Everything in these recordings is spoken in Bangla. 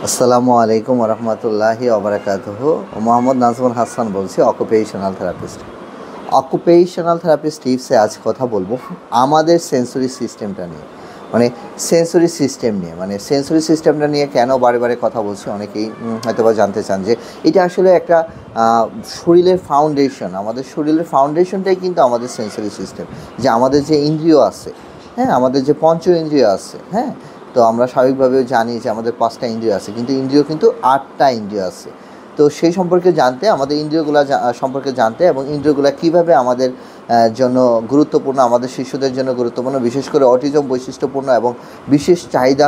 আসসালামু আলাইকুম রহমতুল্লাহি ওবরাকাতুহু। মোহাম্মদ নাজমুল হাসান বলছি, অকুপেশনাল থেরাপিস্ট। অকুপেশনাল থেরাপিস্ট টিপসে আজ কথা বলবো আমাদের সেন্সরি সিস্টেমটা নিয়ে, সেন্সরি সিস্টেম নিয়ে। সেন্সরি সিস্টেমটা নিয়ে কেন বারে বারে কথা বলছি, অনেকেই হয়তো বা জানতে চান যে এটা আসলে একটা শরীরের ফাউন্ডেশন। আমাদের শরীরের ফাউন্ডেশনটাই কিন্তু আমাদের সেন্সরি সিস্টেম, যে আমাদের যে ইন্দ্রিয় আছে, হ্যাঁ, আমাদের যে পঞ্চ ইন্দ্রিয় আছে, হ্যাঁ। তো আমরা স্বাভাবিকভাবেও জানি যে আমাদের 5টা ইন্দ্রিয় আছে, কিন্তু ইন্দ্রিয় কিন্তু 8টা ইন্দ্রিয় আছে। তো সেই সম্পর্কে জানতে, আমাদের ইন্দ্রিয়গুলো সম্পর্কে জানতে, এবং ইন্দ্রিয়গুলো কীভাবে আমাদের জন্য গুরুত্বপূর্ণ, আমাদের শিশুদের জন্য গুরুত্বপূর্ণ, বিশেষ করে অটিজম বৈশিষ্ট্যপূর্ণ এবং বিশেষ চাহিদা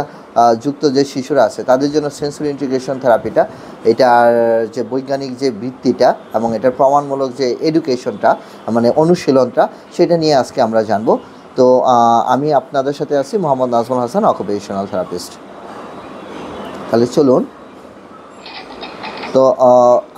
যুক্ত যে শিশুরা আছে তাদের জন্য সেন্সরি ইন্টিগ্রেশন থেরাপিটা, এটার যে বৈজ্ঞানিক যে ভিত্তিটা এবং এটার প্রমাণমূলক যে এডুকেশনটা, অনুশীলনটা, সেটা নিয়ে আজকে আমরা জানবো। তো আমি আপনাদের সাথে আছি মোহাম্মদ নাজমুল হাসান, অকুপেশনাল থেরাপিস্ট। তাহলে চলুন। তো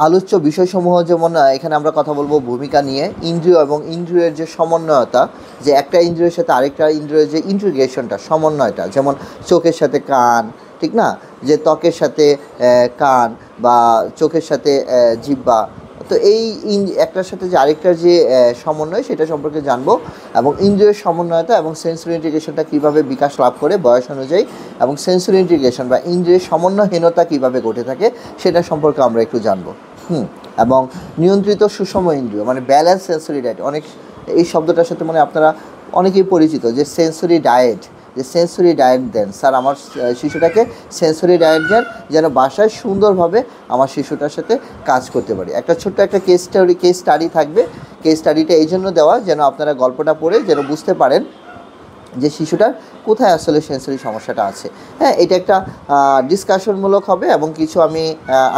আলোচ্য বিষয়সমূহ, যেমন এখানে আমরা কথা বলবো ভূমিকা নিয়ে, ইন্দ্রিয় এবং ইন্দ্রিয়ের যে সমন্বয়তা, যে একটা ইন্দ্রিয়ের সাথে আরেকটা ইন্দ্রিয়ের যে ইন্টিগ্রেশনটা, সমন্বয়টা, যেমন চোখের সাথে কান, ঠিক না, যে ত্বকের সাথে কান, বা চোখের সাথে জিহ্বা। তো এই একটার সাথে যে আরেকটার যে সমন্বয়, সেটা সম্পর্কে জানবো, এবং ইন্দ্রিয়ের সমন্বয়তা এবং সেন্সরি ইন্টিগ্রেশনটা কীভাবে বিকাশ লাভ করে বয়স অনুযায়ী, এবং সেন্সরি ইন্টিগ্রেশন বা ইন্দ্রিয়ের সমন্বয়হীনতা কীভাবে ঘটে থাকে সেটা সম্পর্কে আমরা একটু জানবো। এবং নিয়ন্ত্রিত সুষম ইন্দ্রিয়, ব্যালেন্স সেন্সরি ডায়েট, এই শব্দটার সাথে আপনারা অনেকেই পরিচিত, যে সেন্সরি ডায়েট, যে সেন্সরি ডায়েট দেন স্যার, আমার শিশুটাকে সেন্সরি ডায়েট দেন, যেন বাসায় সুন্দরভাবে আমার শিশুটার সাথে কাজ করতে পারি। একটা ছোট্ট একটা কেস স্টাডি থাকবে। কেস স্টাডিটা এই জন্য দেওয়া যেন আপনারা গল্পটা পড়ে যেন বুঝতে পারেন যে শিশুটার কোথায় আসলে সেন্সরি সমস্যাটা আছে। হ্যাঁ, এটা একটা ডিসকাশনমূলক হবে, এবং কিছু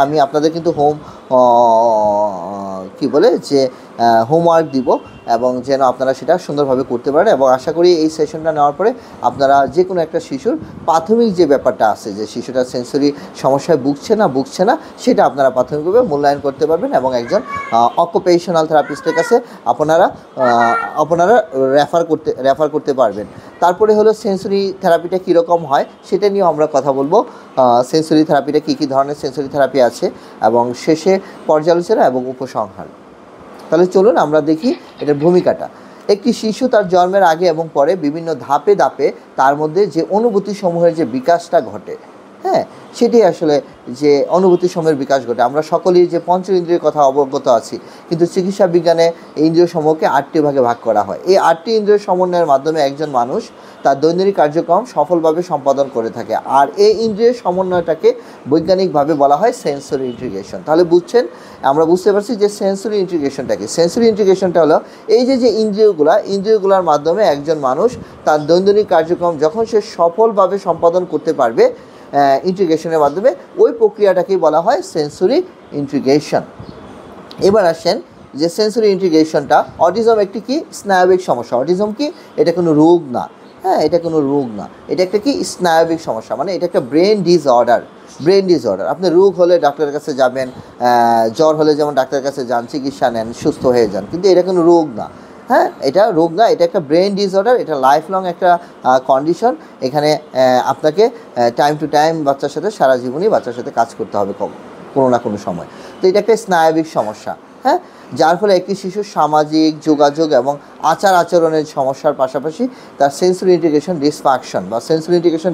আমি আপনাদের কিন্তু হোমওয়ার্ক দিব, এবং যেন আপনারা সেটা সুন্দরভাবে করতে পারেন। এবং আশা করি এই সেশনটা নেওয়ার পরে আপনারা যে কোনো একটা শিশুর প্রাথমিক যে ব্যাপারটা আছে, যে শিশুটা সেন্সরি সমস্যায় ভুগছে না, সেটা আপনারা প্রাথমিকভাবে মূল্যায়ন করতে পারবেন, এবং একজন অকুপেশনাল থেরাপিস্টের কাছে আপনারা রেফার করতে পারবেন। তারপরে হলো সেন্সরি থেরাপিটা কীরকম হয় সেটা নিয়েও আমরা কথা বলবো। সেন্সরি থেরাপিটা কী ধরনের সেন্সরি থেরাপি আছে, এবং শেষে পর্যালোচনা এবং উপসংহার। তাহলে চলুন আমরা দেখি এটার ভূমিকাটা। একটি শিশু তার জন্মের আগে এবং পরে বিভিন্ন ধাপে ধাপে তার মধ্যে যে অনুভূতিসমূহের যে বিকাশটা ঘটে, হ্যাঁ, সেটি আসলে যে অনুভূতিসমূহের বিকাশ ঘটে। আমরা সকলেই যে পঞ্চ ইন্দ্রিয়ের কথা অবগত আছি, কিন্তু চিকিৎসা বিজ্ঞানে এই ইন্দ্রিয় সমূহকে 8টি ভাগে ভাগ করা হয়। এই 8টি ইন্দ্রিয় সমন্বয়ের মাধ্যমে একজন মানুষ তার দৈনন্দিন কার্যক্রম সফলভাবে সম্পাদন করে থাকে, আর এই ইন্দ্রিয়ের সমন্বয়টাকে বৈজ্ঞানিকভাবে বলা হয় সেন্সরি ইন্টিগ্রেশন। তাহলে আমরা বুঝতে পারছি যে সেন্সরি ইন্টিগ্রেশনটা কি। সেন্সরি ইন্টিগ্রেশনটা হলো এই যে ইন্দ্রিয়গুলোর মাধ্যমে একজন মানুষ তার দৈনন্দিন কার্যক্রম যখন সে সফলভাবে সম্পাদন করতে পারবে ইন্টিগ্রেশনের মাধ্যমে, ওই প্রক্রিয়াটাকেই বলা হয় সেন্সরি ইন্টিগ্রেশন। এবার আসেন যে সেন্সরি ইন্টিগ্রেশনটা, অটিজম একটি কি স্নায়বিক সমস্যা। অটিজম কি? এটা কোনো রোগ না, হ্যাঁ, এটা কোনো রোগ না, এটা একটা কি স্নায়বিক সমস্যা, এটা একটা ব্রেন ডিসঅর্ডার। আপনি রোগ হলে ডাক্তারের কাছে যাবেন, জ্বর হলে যেমন ডাক্তারের কাছে যান, চিকিৎসা নেন, সুস্থ হয়ে যান, কিন্তু এটা কোনো রোগ না। হ্যাঁ, এটা রোগ না, এটা একটা ব্রেন ডিসঅর্ডার, এটা লাইফ লং একটা কন্ডিশন। এখানে আপনাকে টাইম টু টাইম সারা জীবনই বাচ্চার সাথে কাজ করতে হবে কোনো না কোনো সময়। তো এটা একটা স্নায়বিক সমস্যা, হ্যাঁ, যার ফলে একটি শিশুর সামাজিক যোগাযোগ এবং আচরণের সমস্যার পাশাপাশি তার সেন্সরি ইন্টিগ্রেশন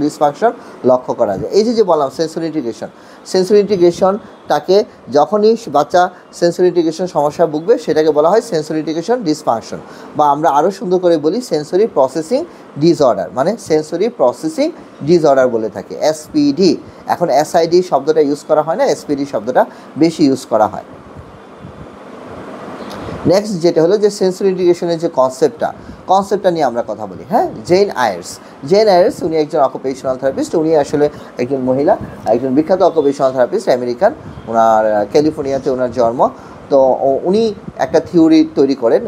ডিসফাংশন লক্ষ্য করা যায়। এই যে বললাম সেন্সরি ইন্টিগ্রেশনটাকে যখনই বাচ্চা সেন্সরি ইন্টিগ্রেশন সমস্যা ভুগবে, সেটাকে বলা হয় সেন্সরি ইন্টিগ্রেশন ডিসফাংশন, বা আমরা আরও সুন্দর করে বলি sensory processing disorder, sensory processing disorder বলে থাকে, এসপিডি। এখন এসআইডি শব্দটা ইউজ করা হয় না, এসপিডি শব্দটা বেশি ইউজ করা হয়। নেক্সট যেটা হলো যে সেন্সরি ইন্টিগ্রেশনের যে কনসেপ্টটা নিয়ে আমরা কথা বলি। হ্যাঁ, জেন আয়ার্স উনি একজন অকুপেশনাল থেরাপিস্ট। উনি আসলে একজন মহিলা, একজন বিখ্যাত অকুপেশনাল থেরাপিস্ট, আমেরিকান। ওনার ক্যালিফোর্নিয়াতে ওনার জন্ম। তো উনি একটা থিওরি তৈরি করেন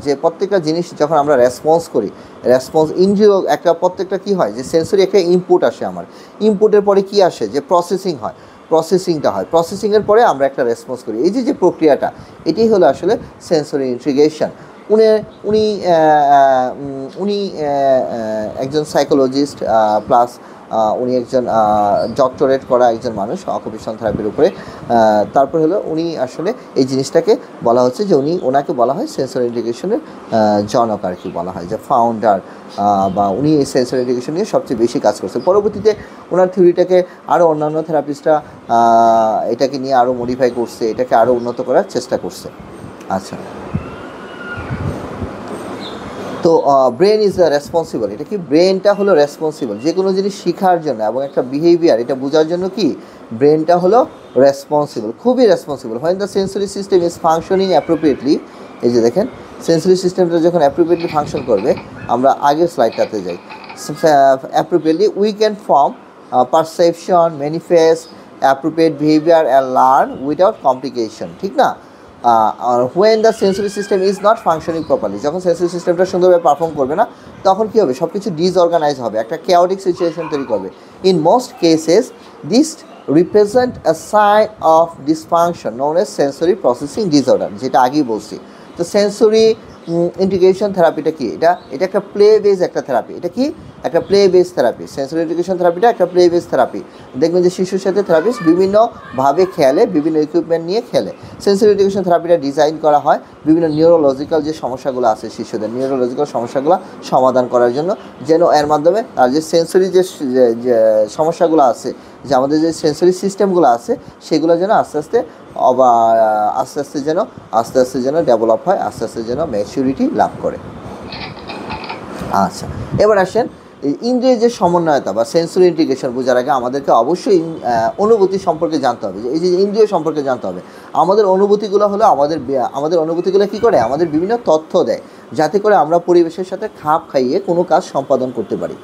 যে প্রত্যেকটা জিনিস যখন আমরা রেসপন্স ইন্দ্রিয় একটা প্রত্যেকটা কী হয়, যে সেন্সরি একটা ইনপুট আসে, আমার ইনপুটের পরে কি আসে, যে প্রসেসিংয়ের পরে আমরা একটা রেসপন্স করি। এই যে প্রক্রিয়াটা, এটি হলো আসলে সেন্সরি ইন্টিগ্রেশন। উনি একজন সাইকোলজিস্ট প্লাস উনি একজন ডক্টরেট করা একজন মানুষ অকুপেশনাল থেরাপির উপরে। তারপর হলো উনি আসলে এই জিনিসটাকে বলা হচ্ছে যে ওনাকে বলা হয় সেন্সরি ইন্টিগ্রেশনের জনক আর কি বলা হয়, যে ফাউন্ডার, বা উনি এই সেন্সরি ইন্টিগ্রেশন নিয়ে সবচেয়ে বেশি কাজ করছে। পরবর্তীতে ওনার থিওরিটাকে আরও অন্যান্য থেরাপিস্টরা এটাকে নিয়ে আরও মডিফাই করছে, এটাকে আরও উন্নত করার চেষ্টা করছে। আচ্ছা, তো ব্রেন ইজ রেসপন্সিবল, এটা কি ব্রেনটা হলো রেসপন্সিবল যে কোনো জিনিস শেখার জন্য এবং একটা বিহেভিয়ার এটা বোঝার জন্য, কি ব্রেনটা হলো রেসপন্সিবল, খুবই responsible. When the sensory system is functioning appropriately, এই যে দেখেন সেন্সরি সিস্টেমটা যখন অ্যাপ্রোপ্রিয়েটলি ফাংশন করবে, আমরা আগের স্লাইডটাতে যাই, appropriately we can form perception, manifest appropriate behaviour and learn without complication, ঠিক না? When the sensory system is not functioning properly, যখন সেন্সরি সিস্টেমটা সুন্দরভাবে পারফর্ম করবে না, তখন কী হবে, সব কিছু ডিসঅর্গানাইজ হবে, একটা কেওটিক সিচুয়েশন তৈরি করবে। In most cases this represent a sign of dysfunction known as sensory processing disorder, যেটা আগেই বলছি। তো সেন্সরি ইন্টিগ্রেশন থেরাপিটা কি, এটা একটা প্লে বেস একটা থেরাপি, এটা কি একটা play base therapy. Sensory integration থেরাপিটা একটা প্লে বেস থেরাপি। দেখবেন যে শিশুর সাথে থেরাপিস্ট বিভিন্নভাবে খেলে, বিভিন্ন ইকুইপমেন্ট নিয়ে খেলে। সেন্সরি ইন্টিগ্রেশন থেরাপিটা ডিজাইন করা হয় বিভিন্ন নিউরোলজিক্যাল যে সমস্যাগুলো আছে শিশুদের, নিউরোলজিক্যাল সমস্যাগুলো সমাধান করার জন্য, যেন এর মাধ্যমে আর যে সেন্সরি যে সমস্যাগুলো আছে, যে আমাদের যে সেন্সরি সিস্টেমগুলো আছে, সেগুলো যেন আস্তে আস্তে যেন ডেভেলপ হয়, আস্তে আস্তে যেন ম্যাচুরিটি লাভ করে। আচ্ছা, এবার আসেন ইন্দ্রিয়ের যে সমন্বয়তা বা সেন্সরি ইন্টিগ্রেশন বোঝার আগে আমাদেরকে অবশ্যই অনুভূতি সম্পর্কে জানতে হবে। এই যে ইন্দ্রিয় সম্পর্কে জানতে হবে। আমাদের অনুভূতিগুলো হলো আমাদের অনুভূতিগুলো কী করে, আমাদের বিভিন্ন তথ্য দেয়, যাতে করে আমরা পরিবেশের সাথে খাপ খাইয়ে কোনো কাজ সম্পাদন করতে পারি।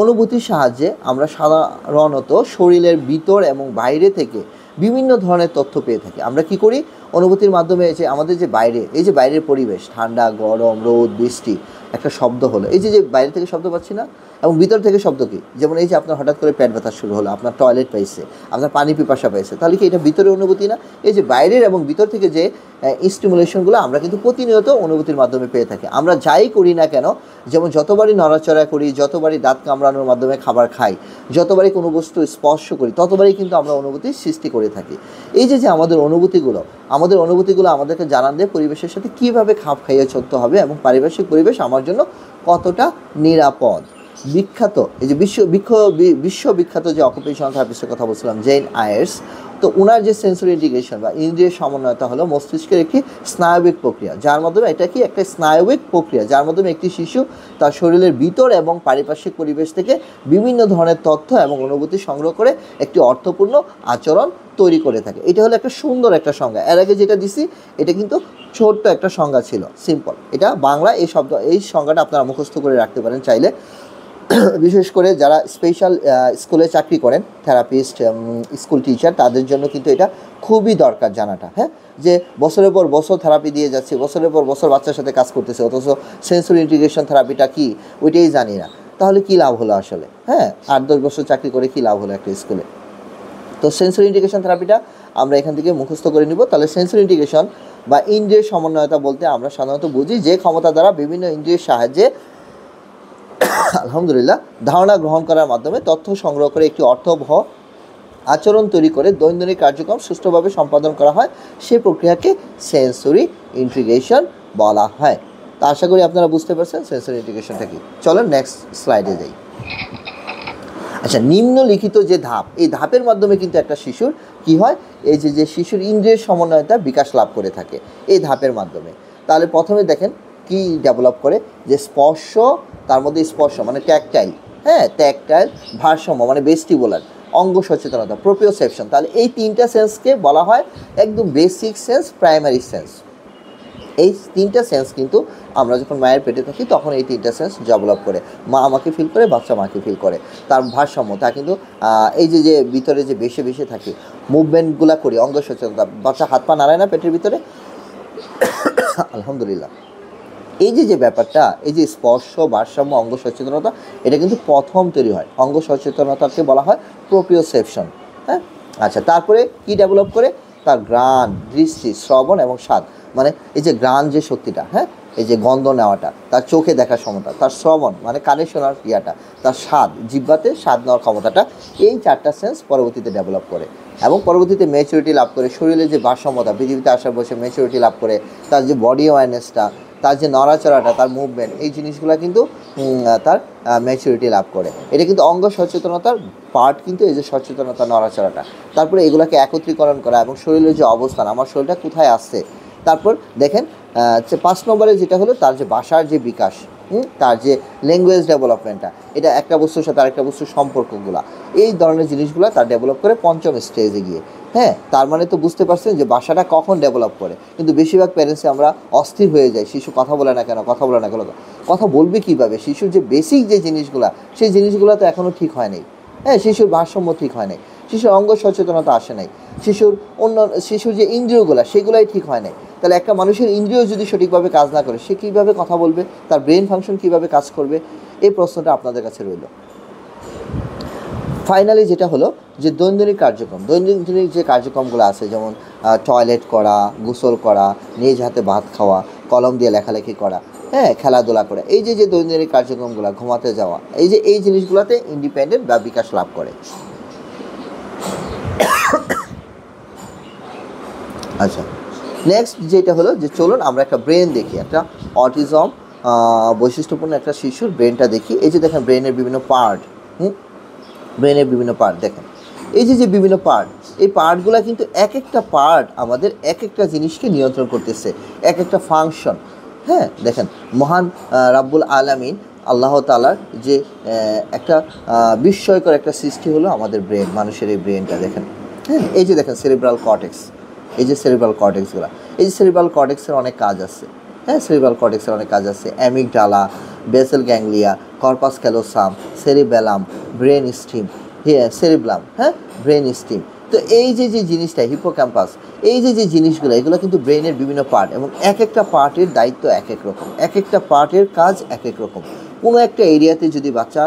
অনুভূতির সাহায্যে আমরা সাধারণত শরীরের ভিতর এবং বাইরে থেকে বিভিন্ন ধরনের তথ্য পেয়ে থাকি। আমরা কি করি, অনুভূতির মাধ্যমে যে আমাদের যে বাইরে, এই যে বাইরের পরিবেশ, ঠান্ডা, গরম, রোদ, বৃষ্টি, একটা শব্দ হলো, এই যে বাইরে থেকে শব্দ পাচ্ছি না, এবং ভিতর থেকে শব্দ কি, যেমন এই যে আপনার হঠাৎ করে পেট ব্যথা শুরু হলো, আপনার টয়লেট পাইছে, আপনার পানি পিপাসা পাইছে, তাহলে কি এটা ভিতরের অনুভূতি না? এই যে বাইরের এবং ভিতর থেকে যে স্টিমুলেশনগুলো আমরা কিন্তু প্রতিনিয়ত অনুভূতির মাধ্যমে পেয়ে থাকি। আমরা যাই করি না কেন, যেমন যতবারই নড়াচড়া করি, যতবারই দাঁত কামড়ানোর মাধ্যমে খাবার খাই, যতবারই কোনো বস্তু স্পর্শ করি, ততবারই কিন্তু আমরা অনুভূতির সৃষ্টি করে থাকি। এই যে আমাদের অনুভূতিগুলো আমাদেরকে জানান দেয় পরিবেশের সাথে কীভাবে খাপ খাইয়ে চলতে হবে এবং পারিপার্শ্বিক পরিবেশ আমার জন্য কতটা নিরাপদ। বিখ্যাত এই যে বিশ্ববিখ্যাত যে অকুপেশনাল থেরাপিস্টের কথা বলছিলাম, জেন আয়ার্স, তো ওনার যে সেন্সরি ইন্টিগ্রেশন বা ইন্দ্রিয়ের সমন্বয়তা হলো মস্তিষ্কের একটি স্নায়বিক প্রক্রিয়া, যার মাধ্যমে এটা কি একটা স্নায়বিক প্রক্রিয়া, যার মাধ্যমে একটি শিশু তার শরীরের ভিতর এবং পারিপার্শ্বিক পরিবেশ থেকে বিভিন্ন ধরনের তথ্য এবং অনুভূতি সংগ্রহ করে একটি অর্থপূর্ণ আচরণ তৈরি করে থাকে। এটা হলো একটা সুন্দর একটা সংজ্ঞা। এর আগে যেটা দিছি এটা কিন্তু ছোট্ট একটা সংজ্ঞা ছিল, সিম্পল। এটা বাংলা এই সংজ্ঞাটা আপনারা মুখস্থ করে রাখতে পারেন চাইলে। বিশেষ করে যারা স্পেশাল স্কুলে চাকরি করেন, থেরাপিস্ট, স্কুল টিচার, তাদের জন্য কিন্তু এটা খুবই দরকার জানাটা। হ্যাঁ, যে বছরের পর বছর থেরাপি দিয়ে যাচ্ছে, বছরের পর বছর বাচ্চার সাথে কাজ করতেছে, অথচ সেন্সরি ইন্টিগ্রেশন থেরাপিটা কি ওইটাই জানি না, তাহলে কী লাভ হলো আসলে? হ্যাঁ, 8-10 বছর চাকরি করে কী লাভ হলো একটা স্কুলে? তো সেন্সরি ইন্টিগ্রেশন থেরাপিটা আমরা এখান থেকে মুখস্থ করে নিব। তাহলে সেন্সরি ইন্টিগ্রেশন বা ইন্দ্রিয়ের সমন্বয়তা বলতে আমরা সাধারণত বুঝি যে ক্ষমতা দ্বারা বিভিন্ন ইন্দ্রিয়ের সাহায্যে আলহামদুলিল্লাহ ধারণা গ্রহণ করার মাধ্যমে তথ্য সংগ্রহ করে একটি অর্থবহ আচরণ তৈরি করে দৈনন্দিন কার্যক্রম সুষ্ঠুভাবে সম্পাদন করা হয়, সেই প্রক্রিয়াকে সেন্সরি ইন্টিগ্রেশন বলা হয়। তা আশা করি আপনারা বুঝতে পারছেন সেন্সরি ইন্টিগ্রেশনটা কি। চলো নেক্সট স্লাইডে যাই। আচ্ছা, নিম্নলিখিত যে ধাপ, এই ধাপের মাধ্যমে কিন্তু একটা শিশুর কি হয়, এই যে শিশুর ইন্দ্রিয়ের সমন্বয়তা বিকাশ লাভ করে থাকে এই ধাপের মাধ্যমে। তাহলে প্রথমে দেখেন কি ডেভেলপ করে, যে স্পর্শ, তার মধ্যে স্পর্শ মানে ট্যাকটাইল, হ্যাঁ ট্যাকটাইল, ভারসাম্য মানে ভেস্টিবুলার, অঙ্গ সচেতনতা, প্রোপ্রিওসেপশন। তাহলে এই তিনটা সেন্সকে বলা হয় একদম বেসিক সেন্স, প্রাইমারি সেন্স। এই তিনটা সেন্স কিন্তু আমরা যখন মায়ের পেটে থাকি তখন এই তিনটা সেন্স ডেভেলপ করে, মা আমাকে ফিল করে, বাচ্চা মাকে ফিল করে। তার ভারসাম্য, তা কিন্তু এই যে ভিতরে যে বেশে থাকি, মুভমেন্টগুলো করি, অঙ্গ সচেতনতা, বাচ্চা হাত পা নাড়ায় না পেটের ভিতরে, আলহামদুলিল্লাহ। এই যে ব্যাপারটা, এই যে স্পর্শ, ভারসাম্য, অঙ্গ সচেতনতা, এটা কিন্তু প্রথম তৈরি হয়। অঙ্গ সচেতনতাকে বলা হয় প্রোপ্রিওসেপশন। হ্যাঁ, আচ্ছা, তারপরে কি ডেভেলপ করে, তার ঘ্রাণ, দৃষ্টি, শ্রবণ এবং স্বাদ, মানে এই যে ঘ্রাণ যে শক্তিটা, হ্যাঁ এই যে গন্ধ নেওয়াটা, তার চোখে দেখার ক্ষমতা, তার শ্রবণ মানে কানে শোনার ক্রিয়াটা, তার স্বাদ জিহ্বাতে স্বাদ নেওয়ার ক্ষমতাটা, এই 4টা সেন্স পরবর্তীতে ডেভেলপ করে এবং পরবর্তীতে ম্যাচুরিটি লাভ করে। শরীরের যে ভারসাম্যতা, পৃথিবীতে আসার বসে ম্যাচুরিটি লাভ করে, তার যে বডি অ্যাওয়ারনেসটা, তার যে নড়াচড়াটা, তার মুভমেন্ট, এই জিনিসগুলো কিন্তু তার ম্যাচুরিটি লাভ করে। এটা কিন্তু অঙ্গ সচেতনতার পার্ট, কিন্তু এই যে সচেতনতা, নড়াচড়াটা। তারপরে এগুলোকে একত্রীকরণ করা এবং শরীরের যে অবস্থান, আমার শরীরটা কোথায় আসছে। তারপর দেখেন 5 নম্বরে যেটা হলো তার যে ভাষার যে বিকাশ, তার যে ল্যাঙ্গুয়েজ ডেভেলপমেন্টটা, এটা একটা বস্তুর সাথে আরেকটা বস্তুর সম্পর্কগুলো, এই ধরনের জিনিসগুলো তার ডেভেলপ করে 5ম স্টেজে গিয়ে। হ্যাঁ, তার মানে তো বুঝতে পারছেন যে ভাষাটা কখন ডেভেলপ করে। কিন্তু বেশিরভাগ প্যারেন্টসে আমরা অস্থির হয়ে যাই, শিশু কথা বলে না কেন, কথা বলে না কেন, কথা বলবে কীভাবে। শিশুর যে বেসিক যে জিনিসগুলো, সেই জিনিসগুলো তো এখনও ঠিক হয় নাই। হ্যাঁ, শিশুর ভারসাম্য ঠিক হয় নাই, শিশুর অঙ্গ সচেতনতা আসে নাই, শিশুর যে ইন্দ্রিয়গুলো সেগুলোই ঠিক হয় নাই। তাহলে একটা মানুষের ইন্দ্রিয় যদি সঠিকভাবে কাজ না করে, সে কীভাবে কথা বলবে, তার ব্রেন ফাংশন কীভাবে কাজ করবে, এই প্রশ্নটা আপনাদের কাছে রইল। ফাইনালি যেটা হলো যে দৈনন্দিন কার্যক্রম, দৈনন্দিন যে কার্যক্রমগুলো আছে, যেমন টয়লেট করা, গোসল করা, নিজ হাতে ভাত খাওয়া, কলম দিয়ে লেখালেখি করা, হ্যাঁ, খেলাধুলা করা, এই যে দৈনন্দিন কার্যক্রমগুলো, ঘুমাতে যাওয়া, এই জিনিসগুলোতে ইন্ডিপেন্ডেন্ট বা বিকাশ লাভ করে। আচ্ছা, নেক্সট যেটা হলো যে চলুন আমরা একটা ব্রেন দেখি, একটা অটিজম বৈশিষ্ট্যপূর্ণ একটা শিশুর ব্রেনটা দেখি। এই যে দেখেন ব্রেনের বিভিন্ন পার্ট, ব্রেনের বিভিন্ন পার্ট দেখেন, এই যে বিভিন্ন পার্ট, এই পার্টগুলো কিন্তু এক একটা পার্ট আমাদের এক একটা জিনিসকে নিয়ন্ত্রণ করতেছে, এক একটা ফাংশন। হ্যাঁ, দেখেন মহান রাব্বুল আলামিন আল্লাহ তাআলার যে একটা বিস্ময়কর একটা সৃষ্টি হলো আমাদের ব্রেন, মানুষের এই ব্রেনটা দেখেন। হ্যাঁ, এই যে দেখেন সেরিব্রাল কর্টেক্স, এই যে সেরিব্রাল কর্টেক্সগুলো, এই যে সেরিব্রাল কর্টেক্সের অনেক কাজ আছে। হ্যাঁ, সেরিব্রাল কর্টেক্সের অনেক কাজ আছে, amygdala, basal ganglia, corpus callosum, cerebellum, brain stem, cerebellum, হ্যাঁ, ব্রেন স্টিম। তো এই যে জিনিসটা হিপোক্যাম্পাস, এই যে জিনিসগুলো, এগুলো কিন্তু ব্রেনের বিভিন্ন পার্ট, এবং এক একটা পার্টের দায়িত্ব এক এক রকম, এক একটা পার্টের কাজ এক এক রকম। কোনো একটা এরিয়াতে যদি বাচ্চা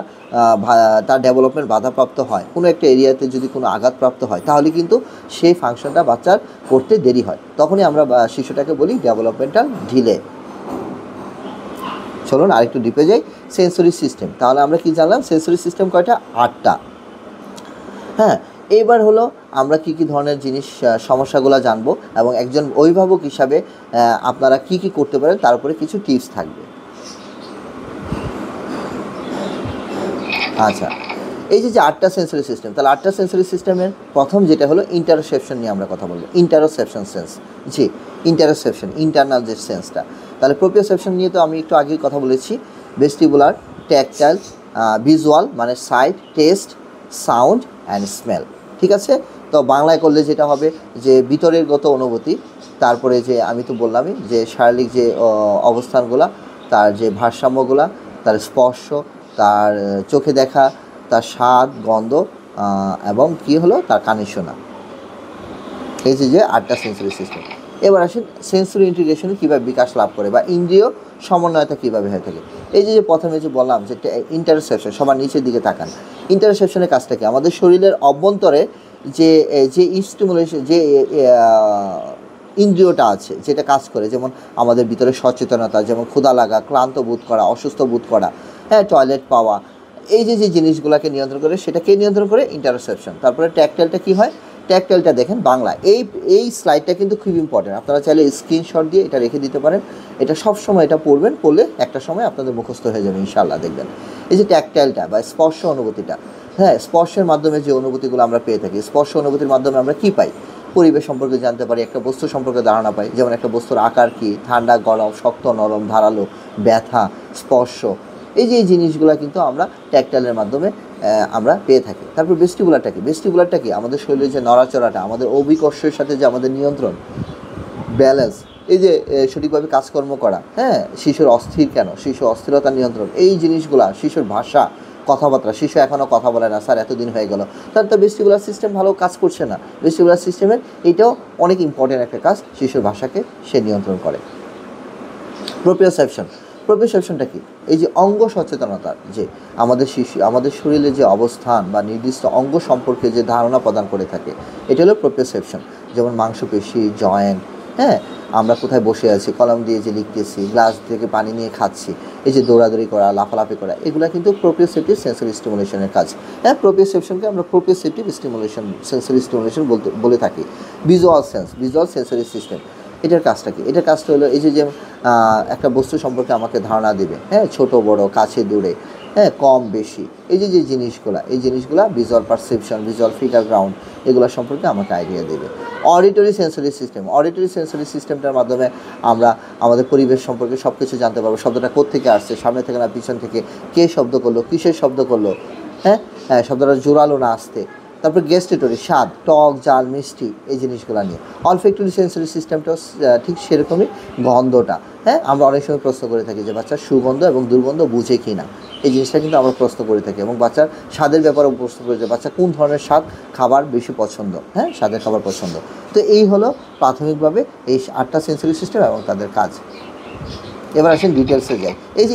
তার ডেভেলপমেন্ট বাধাপ্রাপ্ত হয়, কোনো একটা এরিয়াতে যদি কোনো আঘাতপ্রাপ্ত হয়, তাহলে কিন্তু সেই ফাংশনটা বাচ্চার করতে দেরি হয়, তখনই আমরা শিশুটাকে বলি ডেভেলপমেন্টাল ডিলে। চলুন আরেকটু ডিপে যাই, সেন্সরি সিস্টেম। তাহলে আমরা কি জানলাম, সেন্সরি সিস্টেম কয়টা? 8টা। হ্যাঁ, এইবার হলো আমরা কি ধরনের জিনিস সমস্যাগুলো জানবো, এবং একজন অভিভাবক হিসাবে আপনারা কি করতে পারেন তার উপরে কিছু টিপস থাকবে। আচ্ছা, এই যে 8টা সেন্সরি সিস্টেম, তাহলে 8টা সেন্সরি সিস্টেমের প্রথম যেটা হলো ইন্টারোসেপশন নিয়ে আমরা কথা বলবো। ইন্টারোসেপশন সেন্স, জি, ইন্টারোসেপশন, ইন্টারনাল যে সেন্সটা। তাহলে প্রোপ্রিওসেপশন নিয়ে তো আমি একটু আগেই কথা বলেছি। ভেস্টিবুলার, ট্যাকটাইল, ভিজুয়াল মানে sight, taste, sound and smell. ঠিক আছে, তো বাংলায় করলে যেটা হবে যে ভিতরের গত অনুভূতি, তারপরে যে আমি তো বললামই যে শারীরিক যে অবস্থানগুলা, তার যে ভারসাম্যগুলা, তার স্পর্শ, তার চোখে দেখা, তার স্বাদ, গন্ধ, এবং কি হলো তার কানে শোনা। এই যে 8টা সেন্সরি সিস্টেম। এবার আসেন সেন্সরি ইন্টিগ্রেশনে কীভাবে বিকাশ লাভ করে বা ইন্দ্রিয় সমন্বয়তা কীভাবে হয়ে থাকে। এই যে প্রথমে যে বললাম যে ইন্টারসেপশন, সবার নিচের দিকে তাকান। ইন্টারসেপশনের কাজটা কি? আমাদের শরীরের অভ্যন্তরে যে স্টিমুলেশন, যে ইন্দ্রিয়টা আছে, যেটা কাজ করে, যেমন আমাদের ভিতরে সচেতনতা, যেমন ক্ষুধা লাগা, ক্লান্ত বোধ করা, অসুস্থ বোধ করা, হ্যাঁ, টয়লেট পাওয়া, এই যে জিনিসগুলোকে নিয়ন্ত্রণ করে, সেটাকে নিয়ন্ত্রণ করে ইন্টারসেপশন। তারপরে ট্যাকটাইলটা কী হয়? ট্যাকটাইলটা দেখেন বাংলা, এই স্লাইডটা কিন্তু খুব ইম্পর্টেন্ট, আপনারা চাইলে স্ক্রিনশট দিয়ে এটা রেখে দিতে পারেন। এটা সবসময় এটা পড়বেন, পড়লে একটা সময় আপনাদের মুখস্থ হয়ে যাবে ইনশাআল্লাহ, দেখবেন। এই যে ট্যাকটাইলটা বা স্পর্শ অনুভূতিটা, হ্যাঁ, স্পর্শের মাধ্যমে যে অনুভূতিগুলো আমরা পেয়ে থাকি, স্পর্শ অনুভূতির মাধ্যমে আমরা কী পাই? পরিবেশ সম্পর্কে জানতে পারি, একটা বস্তু সম্পর্কে ধারণা পাই, যেমন একটা বস্তুর আকার কী, ঠান্ডা, গরম, শক্ত, নরম, ধারালো, ব্যথা, স্পর্শ, এই জিনিসগুলো কিন্তু আমরা ট্যাকটাইলের মাধ্যমে আমরা পেয়ে থাকি। তারপর ভেস্টিবুলারটা কি? ভেস্টিবুলারটা কি? আমাদের শরীরের যে নড়াচড়াটা, আমাদের অভিকর্ষের সাথে যে আমাদের নিয়ন্ত্রণ, ব্যালেন্স, এই যে সঠিকভাবে কাজকর্ম করা, হ্যাঁ, শিশুর অস্থির কেন, শিশু অস্থিরতার নিয়ন্ত্রণ, এই জিনিসগুলা, শিশুর ভাষা, কথাবার্তা, শিশু এখনও কথা বলে না, স্যার এতদিন হয়ে গেল, তার তো ভেস্টিবুলার সিস্টেম ভালো কাজ করছে না। ভেস্টিবুলার সিস্টেমের এটাও অনেক ইম্পর্টেন্ট একটা কাজ, শিশুর ভাষাকে সে নিয়ন্ত্রণ করে। প্রোপ্রিওসেপশন, প্রোপ্রিওসেপশনটা কি? এই যে অঙ্গ সচেতনতা, যে আমাদের শরীরে যে অবস্থান বা নির্দিষ্ট অঙ্গ সম্পর্কে যে ধারণা প্রদান করে থাকে, এটা হলো প্রোপ্রিওসেপশন। যেমন মাংসপেশি, জয়েন্ট, হ্যাঁ, আমরা কোথায় বসে আছি, কলম দিয়ে যে লিখতেছি, গ্লাস থেকে পানি নিয়ে খাচ্ছি, এই যে দৌড়াদৌড়ি করা, লাফালাফি করা, এগুলো কিন্তু প্রোপ্রিওসেপটিভ সেন্সরি স্টিমুলেশনের কাজ। হ্যাঁ, প্রোপ্রিওসেপশনকে আমরা প্রোপ্রিওসেপটিভ স্টিমুলেশন, সেন্সরি স্টিমুলেশন বলে থাকি। ভিজুয়াল সেন্সরি সিস্টেম, এটার কাজটা কি? এটার কাজটা হলো এই যে একটা বস্তু সম্পর্কে আমাকে ধারণা দেবে, হ্যাঁ, ছোট বড়, কাছে দূরে, হ্যাঁ, কম বেশি, এই যে জিনিসগুলা visual perception, visual figure ground, এগুলো সম্পর্কে আমাকে আইডিয়া দেবে। অডিটরি সেন্সরি সিস্টেমটার মাধ্যমে আমরা আমাদের পরিবেশ সম্পর্কে সব কিছু জানতে পারবো। শব্দটা কোত্থেকে আসছে, সামনে থেকে না পিছন থেকে, কে শব্দ করলো, কিসের শব্দ করলো, হ্যাঁ, শব্দটা জোরালো না আসতে। তারপর গেস্টেটরি, স্বাদ, টক, ঝাল, মিষ্টি, এই জিনিসগুলো নিয়ে। অলফ্যাক্টরি সেন্সরি সিস্টেমটাও ঠিক সেরকমই, গন্ধটা। হ্যাঁ, আমরা অনেক সময় প্রশ্ন করে থাকি যে বাচ্চার সুগন্ধ এবং দুর্গন্ধ বুঝে কি না, এই জিনিসটা কিন্তু আমরা প্রশ্ন করে থাকি। এবং বাচ্চার স্বাদের ব্যাপারেও প্রশ্ন করে যে বাচ্চা কোন ধরনের স্বাদ খাবার বেশি পছন্দ, হ্যাঁ, স্বাদের খাবার পছন্দ। তো এই হলো প্রাথমিকভাবে এই 8টা সেন্সরি সিস্টেম এবং তাদের কাজ। এবার আসেন ডিটেলসে যাই। এই যে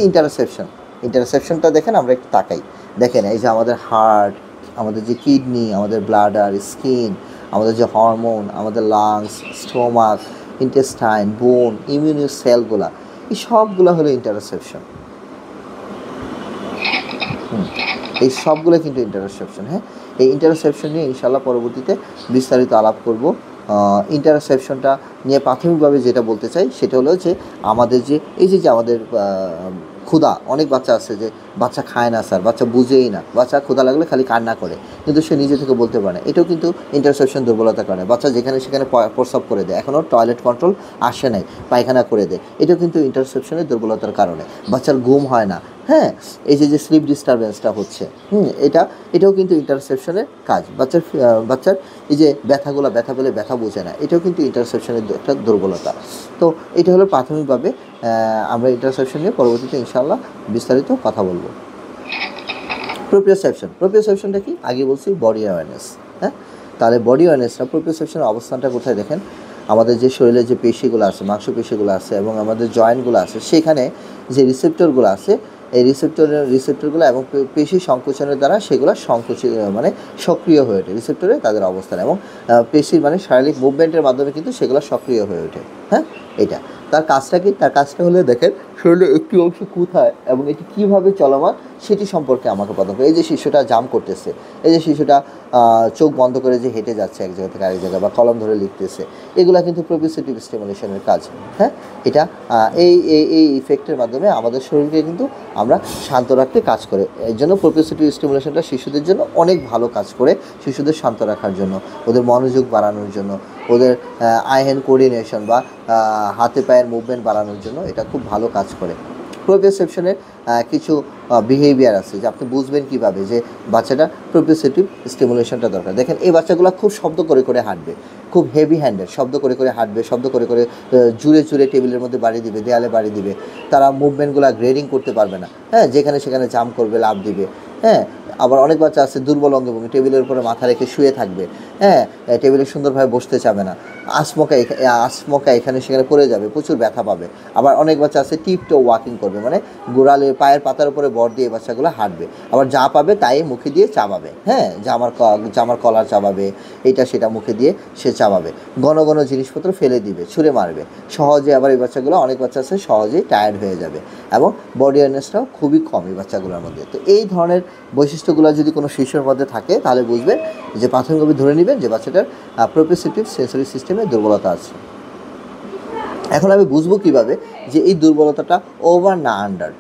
ইন্টারসেপশনটা দেখেন, আমরা একটু তাকাই, দেখেন এই যে আমাদের হার্ট, আমাদের যে কিডনি, আমাদের ব্লাডার, স্কিন, আমাদের যে হরমোন, আমাদের লাংস, স্টোমাক, ইন্টেস্টাইন, বোন, ইমিউনি সেলগুলা, এই সবগুলো হলো ইন্টারসেপশন। এই সবগুলো কিন্তু ইন্টারসেপশন। হ্যাঁ, এই ইন্টারসেপশন নিয়ে ইনশাআল্লাহ পরবর্তীতে বিস্তারিত আলাপ করব। ইন্টারসেপশনটা নিয়ে প্রাথমিকভাবে যেটা বলতে চাই সেটা হলো যে আমাদের যে এই যে আমাদের ক্ষুধা, অনেক বাচ্চা আছে যে বাচ্চা খায় না স্যার, বাচ্চা বুঝেই না, বাচ্চা ক্ষুধা লাগলে খালি কান্না করে, কিন্তু সে নিজে থেকে বলতে পারে না। এটাও কিন্তু ইন্টারসেপশন দুর্বলতার কারণে। বাচ্চা যেখানে সেখানে প্রস্রাব করে দেয়, এখনও টয়লেট কন্ট্রোল আসে নাই, পায়খানা করে দেয়, এটাও কিন্তু ইন্টারসেপশনের দুর্বলতার কারণে। বাচ্চার ঘুম হয় না, হ্যাঁ, এই যে স্লিপ ডিস্টারবেন্সটা হচ্ছে, এটাও কিন্তু ইন্টারসেপশনের কাজ। বাচ্চার এই যে ব্যথা পেলে ব্যথা বোঝে না, এটাও কিন্তু ইন্টারসেপশনের একটা দুর্বলতা। তো এটা হলো প্রাথমিকভাবে, আমরা ইন্টারসেপশন নিয়ে পরবর্তীতে ইনশাআল্লাহ বিস্তারিত কথা বলবো। প্রোপ্রিওসেপশনটা কি? আগে বলছি বডি অ্যাওয়ারনেস। হ্যাঁ, তাহলে বডি অ্যাওয়ারনেসটা, প্রোপ্রিওসেপশনের অবস্থানটা কোথায় দেখেন, আমাদের যে শরীরে যে পেশিগুলো আছে, মাংসপেশিগুলো আছে এবং আমাদের জয়েন্টগুলো আছে, সেখানে যে রিসেপ্টরগুলো আছে, এই রিসেপ্টরগুলো এবং পেশি সংকোচনের দ্বারা সেগুলো মানে সক্রিয় হয়ে ওঠে রিসেপ্টরে তাদের অবস্থান, এবং পেশির মানে শারীরিক মুভমেন্টের মাধ্যমে কিন্তু সেগুলো সক্রিয় হয়ে ওঠে। হ্যাঁ, এটা তার কাজটা কি? তার কাজটা হলে দেখেন শরীরের একটি অংশ কোথায় এবং এটি কীভাবে চলমান সেটি সম্পর্কে আমাকে প্রদান করে। এই যে শিশুটা জাম্প করতেছে, এই যে শিশুটা চোখ বন্ধ করে যে হেঁটে যাচ্ছে এক জায়গা থেকে আরেক জায়গায়, বা কলম ধরে লিখতেছে, এগুলো কিন্তু প্রোপ্রিওসেপটিভ স্টিমুলেশনের কাজ। হ্যাঁ, এটা এই ইফেক্টের মাধ্যমে আমাদের শরীরকে কিন্তু আমরা শান্ত রাখতে কাজ করে। এর জন্য প্রোপ্রিওসেপটিভ স্টিমুলেশনটা শিশুদের জন্য অনেক ভালো কাজ করে, শিশুদের শান্ত রাখার জন্য, ওদের মনোযোগ বাড়ানোর জন্য, ওদের আই হ্যান্ড কোঅর্ডিনেশন বা হাতে পায়ের মুভমেন্ট বাড়ানোর জন্য এটা খুব ভালো কাজ করে। প্রোপ্রিওসেপশনের কিছু বিহেভিয়ার আছে যে আপনি বুঝবেন কীভাবে যে বাচ্চাটা প্রোপ্রিওসেপটিভ স্টিমুলেশনটা দরকার। দেখেন এই বাচ্চাগুলো খুব শব্দ করে করে হাঁটবে, খুব হেভি হ্যান্ডেড, শব্দ করে করে হাঁটবে, শব্দ করে করে জুড়ে টেবিলের মধ্যে বাড়ি দিবে, দেয়ালে বাড়ি দিবে। তারা মুভমেন্টগুলো গ্রেডিং করতে পারবে না, হ্যাঁ, যেখানে সেখানে জাম্প করবে, লাফ দিবে। হ্যাঁ, আবার অনেক বাচ্চা আছে দুর্বল অঙ্গভঙ্গি, টেবিলের উপরে মাথা রেখে শুয়ে থাকবে, হ্যাঁ, টেবিলে সুন্দরভাবে বসতে চাবে না, আসমকা এখানে সেখানে পড়ে যাবে, প্রচুর ব্যথা পাবে। আবার অনেক বাচ্চা আছে টিপটো ওয়াকিং করবে, মানে গোড়ালে পায়ের পাতার উপরে ভর দিয়ে বাচ্চাগুলো হাঁটবে, আবার যা পাবে তাই মুখে দিয়ে চাবাবে, হ্যাঁ, জামার কলার চাবাবে, এটা সেটা মুখে দিয়ে সে চাবাবে, ঘন ঘন জিনিসপত্র ফেলে দিবে, ছুঁড়ে মারবে সহজে। আবার এই বাচ্চাগুলো, অনেক বাচ্চা আছে সহজেই টায়ার্ড হয়ে যাবে, এবং বডি অ্যাওয়ারনেসটাও খুবই কম এই বাচ্চাগুলোর মধ্যে। তো এই ধরনের বৈশিষ্ট্যগুলো যদি কোনো শিশুর মধ্যে থাকে তাহলে বুঝবেন যে প্রাথমিকভাবে ধরে নেবেন যে বাচ্চাটার প্রোপ্রিওসেপটিভ সেন্সরি সিস্টেমে দুর্বলতা আছে। এখন আমি বুঝবো কীভাবে যে এই দুর্বলতাটা ওভার না আন্ডার,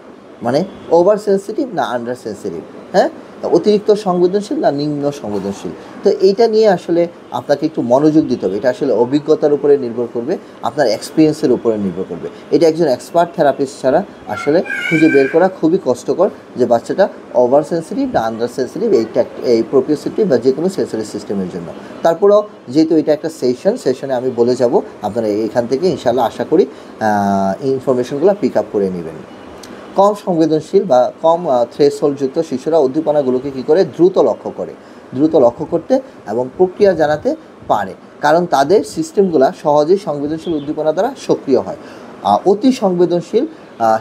মানে ওভার সেন্সিটিভ না আন্ডার সেন্সিটিভ, হ্যাঁ, অতিরিক্ত সংবেদনশীল না নিম্ন সংবেদনশীল। তো এইটা নিয়ে আসলে আপনাকে একটু মনোযোগ দিতে হবে। এটা আসলে অভিজ্ঞতার উপরে নির্ভর করবে, আপনার এক্সপিরিয়েন্সের উপরে নির্ভর করবে। এটা একজন এক্সপার্ট থেরাপিস্ট ছাড়া আসলে খুঁজে বের করা খুবই কষ্টকর যে বাচ্চাটা ওভার সেন্সিটিভ না আন্ডার সেন্সিটিভ, এই প্রোপ্রিওসেপটিভ বা যে কোনো সেন্সরি সিস্টেমের জন্য। তারপরেও যেহেতু এটা একটা সেশনে আমি বলে যাব, আপনারা এখান থেকে ইনশাআল্লাহ আশা করি ইনফরমেশনগুলো পিক আপ করে নেবেন। কম সংবেদনশীল বা কম থ্রেশহোল্ডযুক্ত শিশুরা উদ্দীপনাগুলোকে কী করে দ্রুত লক্ষ্য করতে এবং প্রক্রিয়া জানাতে পারে, কারণ তাদের সিস্টেমগুলো সহজেই সংবেদনশীল উদ্দীপনা দ্বারা সক্রিয় হয়। অতি সংবেদনশীল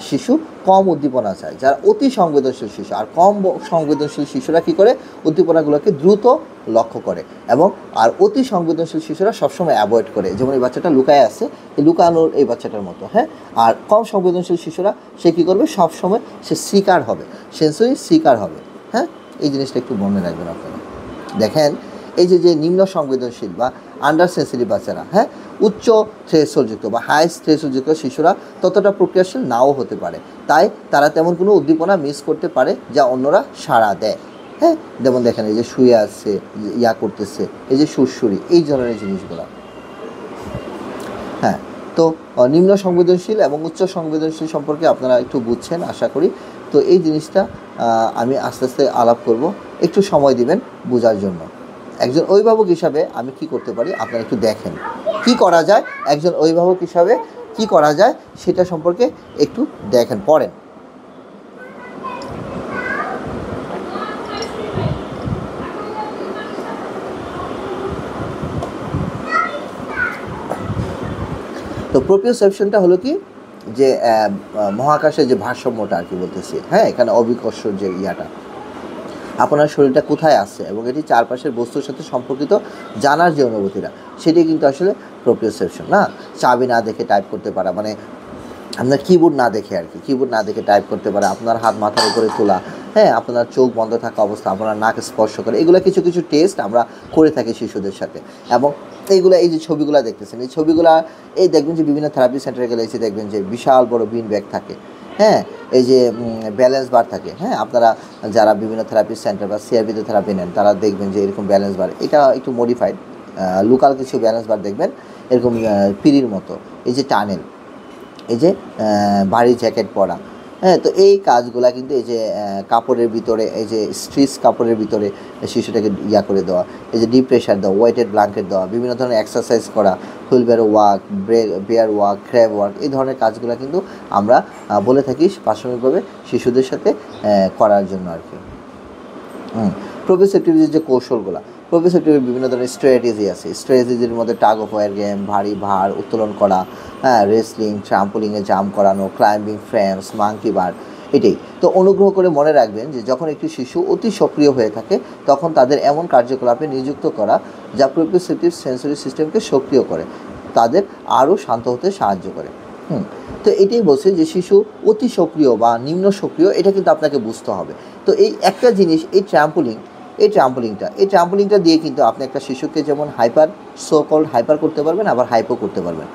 শিশু কম উদ্দীপনা চায়, যারা অতি সংবেদনশীল শিশু। আর কম সংবেদনশীল শিশুরা কী করে, উদ্দীপনাগুলোকে দ্রুত লক্ষ্য করে, এবং আর অতি সংবেদনশীল শিশুরা সবসময় অ্যাভয়েড করে। যেমন এই বাচ্চাটা লুকায় আছে, এই লুকানোর এই বাচ্চাটার মতো, হ্যাঁ। আর কম সংবেদনশীল শিশুরা সে কী করবে, সবসময় সে সিকার হবে, সেন্সরি সিকার হবে, হ্যাঁ। এই জিনিসটা একটু মনে রাখবেন আপনারা। দেখেন এই যে নিম্ন সংবেদনশীল বা আন্ডার সেন্সিটিভ বাচ্চারা, হ্যাঁ, উচ্চ থ্রেশহোল্ডযুক্ত বা হাই থ্রেশহোল্ডযুক্ত শিশুরা ততটা প্রক্রিয়াশীল নাও হতে পারে, তাই তারা তেমন কোনো উদ্দীপনা মিস করতে পারে যা অন্যরা সাড়া দেয়, হ্যাঁ। যেমন দেখেন এই যে শুয়ে আছে, ইয়া করতেছে, এই যে সুরসুরি, এই ধরনের জিনিসগুলো, হ্যাঁ। তো নিম্ন সংবেদনশীল এবং উচ্চ সংবেদনশীল সম্পর্কে আপনারা একটু বুঝছেন আশা করি। তো এই জিনিসটা আমি আস্তে আস্তে আলাপ করব, একটু সময় দিবেন বোঝার জন্য। একজন অভিভাবক হিসাবে আমি কি করতে পারি আপনারা একটু দেখেন, কি করা যায় একজন অভিভাবক হিসাবে, কি করা যায় সেটা সম্পর্কে একটু দেখেন, পড়েন। তো প্রোপ্রিওসেপশনটা হলো কি, যে মহাকাশের যে ভারসাম্যটা আর কি বলতেছি, হ্যাঁ, এখানে অবিকর্ষর যে ইয়াটা, আপনার শরীরটা কোথায় আছে এবং এটি চারপাশের বস্তুর সাথে সম্পর্কিত জানার যে অনুভূতিটা, সেটাই কিন্তু আসলে প্রোপ্রিওসেপশন। না, চাবি না দেখে টাইপ করতে পারা, মানে আপনার কিবোর্ড না দেখে আর কি, কিবোর্ড না দেখে টাইপ করতে পারে, আপনার হাত মাথার উপরে তোলা, হ্যাঁ, আপনার চোখ বন্ধ থাকা অবস্থা, আপনার নাক স্পর্শ করে, এগুলো কিছু কিছু টেস্ট আমরা করে থাকি শিশুদের সাথে। এবং এইগুলো, এই যে ছবিগুলো দেখতেছেন, এই ছবিগুলা, এই দেখবেন যে বিভিন্ন থেরাপি সেন্টারে গেলে এসে দেখবেন যে বিশাল বড় বিন ব্যাগ থাকে, হ্যাঁ, এই যে ব্যালেন্স বার থাকে, হ্যাঁ। আপনারা যারা বিভিন্ন থেরাপি সেন্টার বা সিআরপিতে থেরাপি নেন তারা দেখবেন যে এরকম ব্যালেন্স বার, এটা একটু মডিফাইড লোকাল কিছু ব্যালেন্স বার দেখবেন এরকম পিড়ির মতো, এই যে টানেল, এই যে ভারী জ্যাকেট পরা, হ্যাঁ। তো এই কাজগুলা কিন্তু এই যে কাপড়ের ভিতরে, এই যে স্ট্রিচ কাপড়ের ভিতরে শিশুটাকে ইয়া করে দেওয়া, এই যে ডিপ প্রেশার দেওয়া, ওয়েটেড ব্ল্যাঙ্কেট দেওয়া, বিভিন্ন ধরনের এক্সারসাইজ করা, wheelbarrow walk, bear walk, crab walk, এই ধরনের কাজগুলো কিন্তু আমরা বলে থাকি প্রাথমিকভাবে শিশুদের সাথে করার জন্য আর কি। প্রোপ্রিওসেপটিভ যে কৌশলগুলো, প্রোপ্রিওসেপটিভের বিভিন্ন ধরনের স্ট্র্যাটেজি আছে। স্ট্র্যাটেজির মধ্যে টাগ অফ ওয়ার গেম, ভারী ভার উত্তোলন করা, হ্যাঁ, রেসলিং, ট্রাম্পোলিংয়ে জাম্প করানো, ক্লাইম্বিং ফ্রেমস, মাঙ্কি বার, এটাই। তো অনুগ্রহ করে মনে রাখবেন যে যখন একটি শিশু অতি সক্রিয় হয়ে থাকে তখন তাদের এমন কার্যকলাপে নিযুক্ত করা যা প্রোপ্রিওসেপটিভ সেন্সরি সিস্টেমকে সক্রিয় করে, তাদের আরও শান্ত হতে সাহায্য করে। তো এটাই বলছে যে শিশু অতি সক্রিয় বা নিম্ন সক্রিয়, এটা কিন্তু আপনাকে বুঝতে হবে। তো এই একটা জিনিস, এই ট্রাম্পোলিংটা দিয়ে কিন্তু আপনি একটা শিশুকে যেমন হাইপার করতে পারবেন, আবার হাইপো করতে পারবেন।